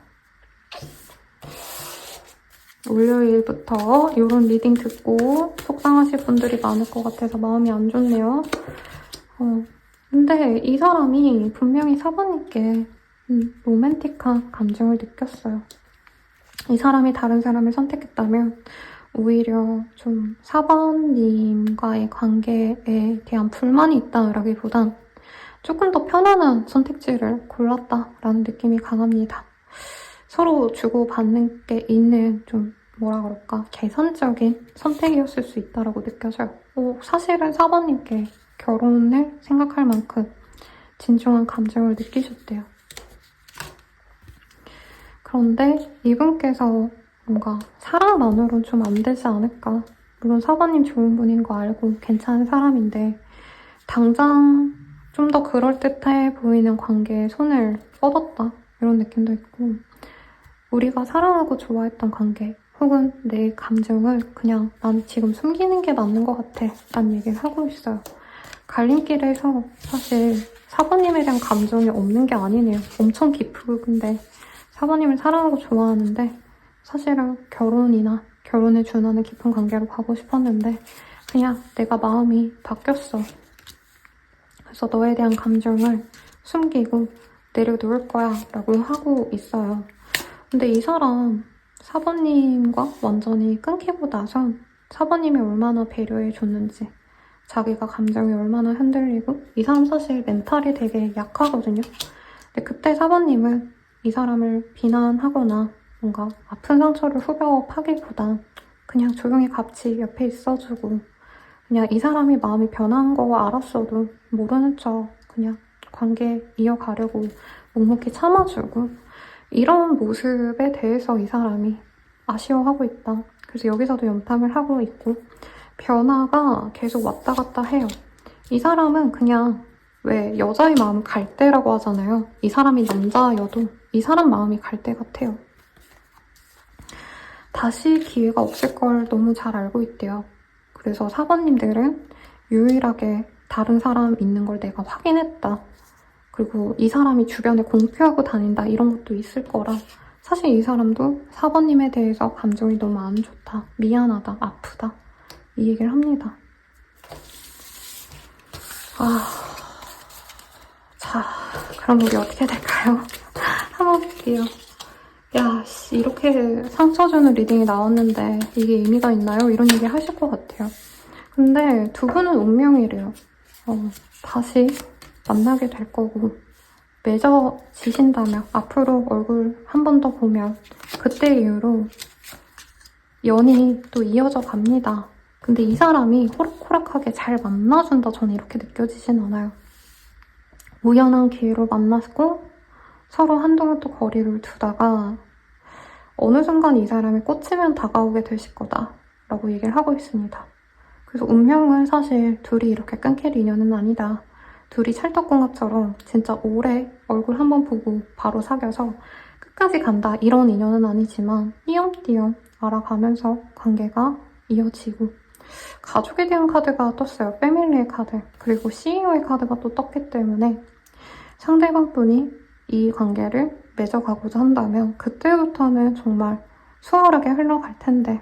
월요일부터 이런 리딩 듣고 속상하실 분들이 많을 것 같아서 마음이 안 좋네요. 근데 이 사람이 분명히 4번님께 로맨틱한 감정을 느꼈어요. 이 사람이 다른 사람을 선택했다면 오히려 좀 4번님과의 관계에 대한 불만이 있다라기보단 조금 더 편안한 선택지를 골랐다라는 느낌이 강합니다. 서로 주고받는 게 있는 좀 뭐라 그럴까 계산적인 선택이었을 수 있다라고 느껴져요. 사실은 4번님께 결혼을 생각할 만큼 진중한 감정을 느끼셨대요. 그런데 이분께서 뭔가 사랑만으로는 좀 안 되지 않을까. 물론 4번님 좋은 분인 거 알고 괜찮은 사람인데 당장 좀 더 그럴듯해 보이는 관계에 손을 뻗었다. 이런 느낌도 있고 우리가 사랑하고 좋아했던 관계 혹은 내 감정을 그냥 난 지금 숨기는 게 맞는 것 같아 라는 얘기를 하고 있어요. 갈림길에서 사실 4번님에 대한 감정이 없는 게 아니네요. 엄청 깊은데 4번님을 사랑하고 좋아하는데 사실은 결혼이나 결혼에 준하는 깊은 관계로 가고 싶었는데 그냥 내가 마음이 바뀌었어. 그래서 너에 대한 감정을 숨기고 내려놓을 거야 라고 하고 있어요. 근데 이 사람 4번님과 완전히 끊기고 나선 4번님이 얼마나 배려해줬는지 자기가 감정이 얼마나 흔들리고 이 사람 사실 멘탈이 되게 약하거든요. 근데 그때 4번님은 이 사람을 비난하거나 뭔가 아픈 상처를 후벼 파기보단 그냥 조용히 같이 옆에 있어주고 그냥 이 사람이 마음이 변한 거 알았어도 모르는 척 그냥 관계 이어가려고 묵묵히 참아주고 이런 모습에 대해서 이 사람이 아쉬워하고 있다. 그래서 여기서도 염탐을 하고 있고 변화가 계속 왔다 갔다 해요. 이 사람은 그냥 왜 여자의 마음은 갈대라고 하잖아요. 이 사람이 남자여도 이 사람 마음이 갈대 같아요. 다시 기회가 없을 걸 너무 잘 알고 있대요. 그래서 4번님들은 유일하게 다른 사람 있는 걸 내가 확인했다. 그리고 이 사람이 주변에 공표하고 다닌다 이런 것도 있을 거라 사실 이 사람도 4번님에 대해서 감정이 너무 안 좋다. 미안하다. 아프다. 이 얘기를 합니다. 자, 그럼 우리 어떻게 될까요? 한번 볼게요. 야, 씨, 이렇게 상처 주는 리딩이 나왔는데 이게 의미가 있나요? 이런 얘기 하실 것 같아요. 근데 두 분은 운명이래요. 다시 만나게 될 거고 맺어지신다면 앞으로 얼굴 한 번 더 보면 그때 이후로 연이 또 이어져 갑니다. 근데 이 사람이 호락호락하게 잘 만나준다 저는 이렇게 느껴지진 않아요. 우연한 기회로 만났고 서로 한동안 또 거리를 두다가 어느 순간 이 사람이 꽂히면 다가오게 되실 거다 라고 얘기를 하고 있습니다. 그래서 운명은 사실 둘이 이렇게 끊길 인연은 아니다. 둘이 찰떡궁합처럼 진짜 오래 얼굴 한번 보고 바로 사귀어서 끝까지 간다 이런 인연은 아니지만 띄엄띄엄 알아가면서 관계가 이어지고 가족에 대한 카드가 떴어요. 패밀리의 카드 그리고 CEO의 카드가 또 떴기 때문에 상대방 분이 이 관계를 맺어가고자 한다면 그때부터는 정말 수월하게 흘러갈 텐데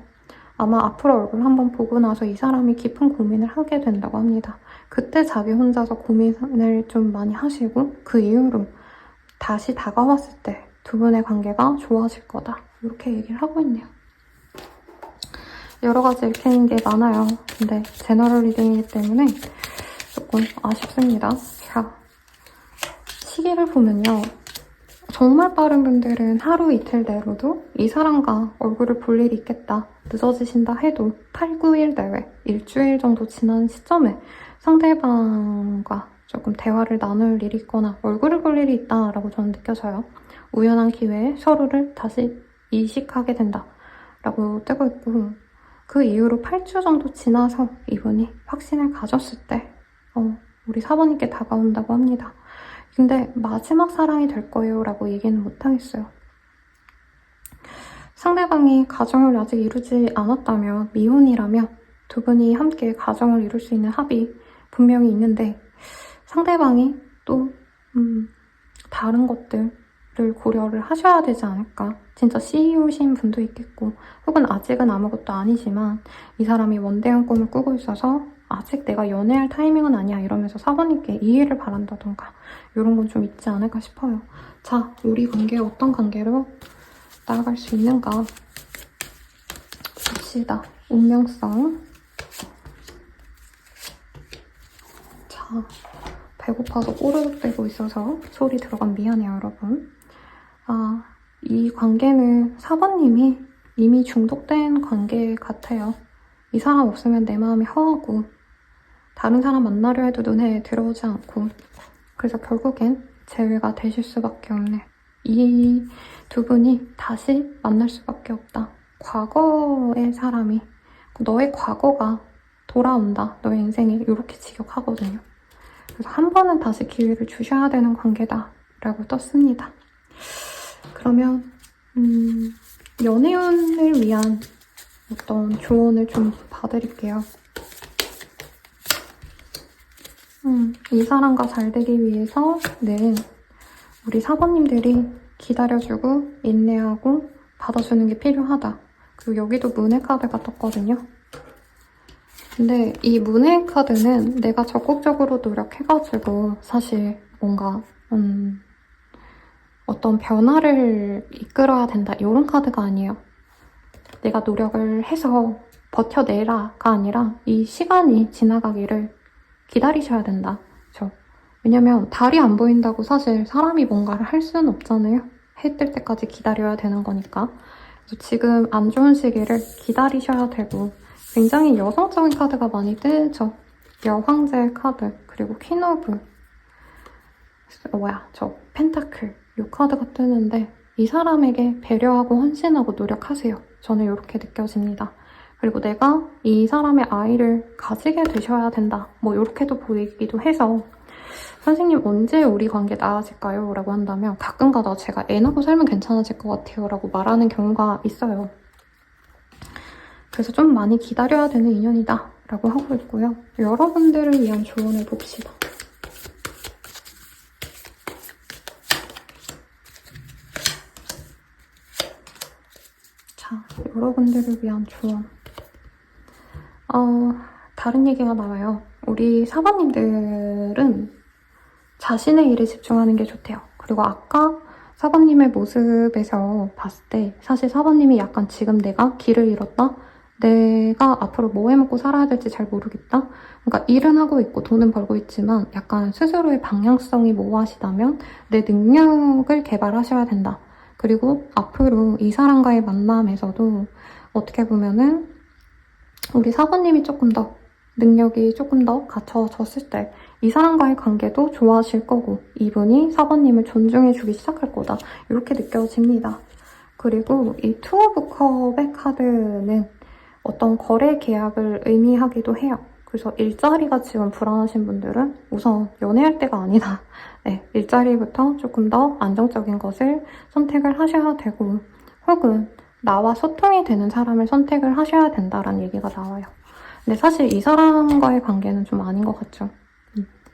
아마 앞으로 얼굴 한번 보고 나서 이 사람이 깊은 고민을 하게 된다고 합니다. 그때 자기 혼자서 고민을 좀 많이 하시고 그 이후로 다시 다가왔을 때 두 분의 관계가 좋아질 거다. 이렇게 얘기를 하고 있네요. 여러 가지 읽히는 게 많아요. 근데 제너럴 리딩이기 때문에 조금 아쉽습니다. 자, 시기를 보면요. 정말 빠른 분들은 하루 이틀 내로도 이 사람과 얼굴을 볼 일이 있겠다. 늦어지신다 해도 8, 9일 내외, 일주일 정도 지난 시점에 상대방과 조금 대화를 나눌 일이 있거나 얼굴을 볼 일이 있다라고 저는 느껴져요. 우연한 기회에 서로를 다시 이식하게 된다라고 뜨고 있고 그 이후로 8주 정도 지나서 이분이 확신을 가졌을 때 우리 사모님께 다가온다고 합니다. 근데 마지막 사랑이 될 거예요 라고 얘기는 못하겠어요. 상대방이 가정을 아직 이루지 않았다면 미혼이라면 두 분이 함께 가정을 이룰 수 있는 합이 분명히 있는데 상대방이 또 다른 것들을 고려를 하셔야 되지 않을까. 진짜 CEO신 분도 있겠고 혹은 아직은 아무것도 아니지만 이 사람이 원대한 꿈을 꾸고 있어서 아직 내가 연애할 타이밍은 아니야 이러면서 사모님께 이해를 바란다던가 이런 건 좀 있지 않을까 싶어요. 자, 우리 관계 어떤 관계로 나아갈 수 있는가 봅시다. 운명성. 자, 배고파서 꼬르륵대고 있어서 소리 들어가면 미안해요, 여러분. 이 관계는 사번님이 이미 중독된 관계 같아요. 이 사람 없으면 내 마음이 허하고 다른 사람 만나려 해도 눈에 들어오지 않고 그래서 결국엔 재회가 되실 수밖에 없네. 이 두 분이 다시 만날 수밖에 없다. 과거의 사람이 너의 과거가 돌아온다. 너의 인생에 이렇게 직역하거든요. 그래서 한 번은 다시 기회를 주셔야 되는 관계다 라고 떴습니다. 그러면 연애운을 위한 어떤 조언을 좀 봐드릴게요. 이 사람과 잘 되기 위해서는 우리 사모님들이 기다려주고 인내하고 받아주는 게 필요하다. 그리고 여기도 문의 카드가 떴거든요. 근데 이 문의 카드는 내가 적극적으로 노력해가지고 사실 뭔가 어떤 변화를 이끌어야 된다 이런 카드가 아니에요. 내가 노력을 해서 버텨내라가 아니라 이 시간이 지나가기를 기다리셔야 된다. 그렇죠? 왜냐면 달이 안 보인다고 사실 사람이 뭔가를 할 수는 없잖아요. 해 뜰 때까지 기다려야 되는 거니까. 그래서 지금 안 좋은 시기를 기다리셔야 되고 굉장히 여성적인 카드가 많이 뜨죠. 여황제 카드 그리고 퀸 오브 저 펜타클 이 카드가 뜨는데 이 사람에게 배려하고 헌신하고 노력하세요. 저는 이렇게 느껴집니다. 그리고 내가 이 사람의 아이를 가지게 되셔야 된다. 뭐 이렇게도 보이기도 해서 선생님 언제 우리 관계 나아질까요? 라고 한다면 가끔가다 제가 애 낳고 살면 괜찮아질 것 같아요 라고 말하는 경우가 있어요. 그래서 좀 많이 기다려야 되는 인연이다 라고 하고 있고요. 여러분들을 위한 조언을 봅시다. 자, 여러분들을 위한 조언. 다른 얘기가 나와요. 우리 사모님들은 자신의 일에 집중하는 게 좋대요. 그리고 아까 사모님의 모습에서 봤을 때 사실 사모님이 약간 지금 내가 길을 잃었다? 내가 앞으로 뭐 해먹고 살아야 될지 잘 모르겠다? 그러니까 일은 하고 있고 돈은 벌고 있지만 약간 스스로의 방향성이 모호하시다면 내 능력을 개발하셔야 된다. 그리고 앞으로 이 사람과의 만남에서도 어떻게 보면은 우리 사모님이 조금 더 능력이 조금 더 갖춰졌을 때 이 사람과의 관계도 좋아질 거고 이분이 사모님을 존중해주기 시작할 거다. 이렇게 느껴집니다. 그리고 이 투 오브 컵의 카드는 어떤 거래 계약을 의미하기도 해요. 그래서 일자리가 지금 불안하신 분들은 우선 연애할 때가 아니다. 네, 일자리부터 조금 더 안정적인 것을 선택을 하셔야 되고 혹은 나와 소통이 되는 사람을 선택을 하셔야 된다라는 얘기가 나와요. 근데 사실 이 사람과의 관계는 좀 아닌 것 같죠.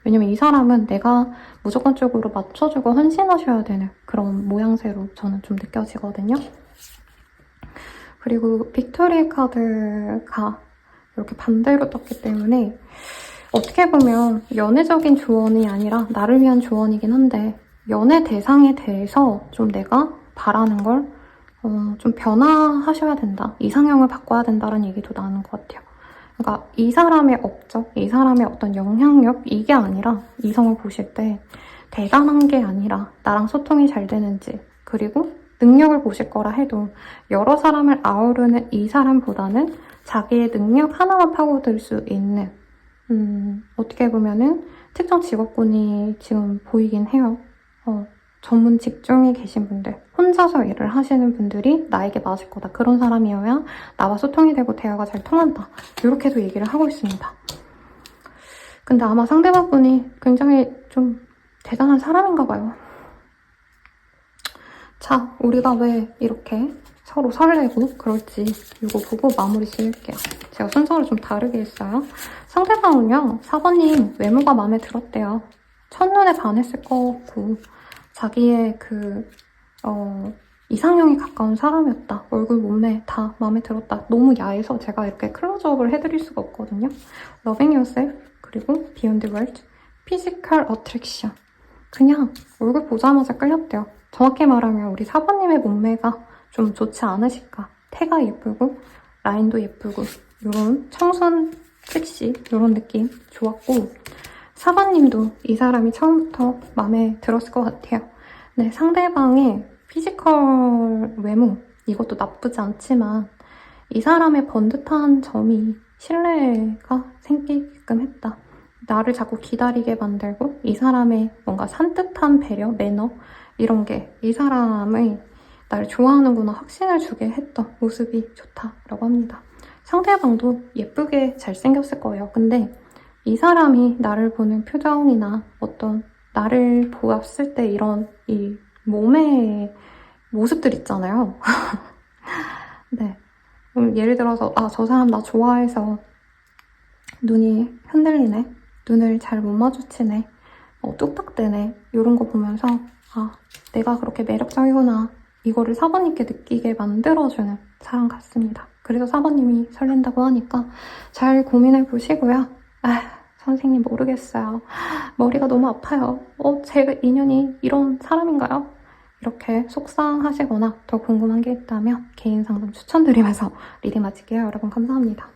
왜냐면 이 사람은 내가 무조건적으로 맞춰주고 헌신하셔야 되는 그런 모양새로 저는 좀 느껴지거든요. 그리고 빅토리 카드가 이렇게 반대로 떴기 때문에 어떻게 보면 연애적인 조언이 아니라 나를 위한 조언이긴 한데 연애 대상에 대해서 좀 내가 바라는 걸 좀 변화하셔야 된다. 이상형을 바꿔야 된다는 얘기도 나는 것 같아요. 그러니까 이 사람의 업적, 이 사람의 어떤 영향력 이게 아니라 이성을 보실 때 대단한 게 아니라 나랑 소통이 잘 되는지 그리고 능력을 보실 거라 해도 여러 사람을 아우르는 이 사람보다는 자기의 능력 하나만 파고들 수 있는 어떻게 보면은 특정 직업군이 지금 보이긴 해요. 전문 직종에 계신 분들, 혼자서 일을 하시는 분들이 나에게 맞을 거다. 그런 사람이어야 나와 소통이 되고 대화가 잘 통한다. 이렇게도 얘기를 하고 있습니다. 근데 아마 상대방분이 굉장히 좀 대단한 사람인가 봐요. 자, 우리가 왜 이렇게 서로 설레고 그럴지 이거 보고 마무리 지을게요. 제가 순서를 좀 다르게 했어요. 상대방은요, 4번님 외모가 마음에 들었대요. 첫눈에 반했을 것 같고 자기의 이상형에 가까운 사람이었다. 얼굴, 몸매 다 마음에 들었다. 너무 야해서 제가 이렇게 클로즈업을 해드릴 수가 없거든요. Loving yourself, 그리고 Beyond the world, Physical attraction. 그냥 얼굴 보자마자 끌렸대요. 정확히 말하면 우리 4번님의 몸매가 좀 좋지 않으실까. 태가 예쁘고 라인도 예쁘고 이런 청순 섹시 이런 느낌 좋았고 4번님도 이 사람이 처음부터 마음에 들었을 것 같아요. 네, 상대방의 피지컬 외모 이것도 나쁘지 않지만 이 사람의 번듯한 점이 신뢰가 생기게끔 했다. 나를 자꾸 기다리게 만들고 이 사람의 뭔가 산뜻한 배려, 매너 이런 게 이 사람의 나를 좋아하는구나 확신을 주게 했던 모습이 좋다라고 합니다. 상대방도 예쁘게 잘생겼을 거예요. 근데 이 사람이 나를 보는 표정이나 어떤 나를 보았을 때 이런 이 몸의 모습들 있잖아요. 네. 예를 들어서 저 사람 나 좋아해서 눈이 흔들리네. 눈을 잘 못 마주치네. 뚝딱대네. 이런 거 보면서 내가 그렇게 매력적이구나. 이거를 4번님께 느끼게 만들어주는 사람 같습니다. 그래서 4번님이 설렌다고 하니까 잘 고민해 보시고요. 선생님 모르겠어요. 머리가 너무 아파요. 제가 인연이 이런 사람인가요? 이렇게 속상하시거나 더 궁금한 게 있다면 개인 상담 추천드리면서 리딩 마칠게요. 여러분 감사합니다.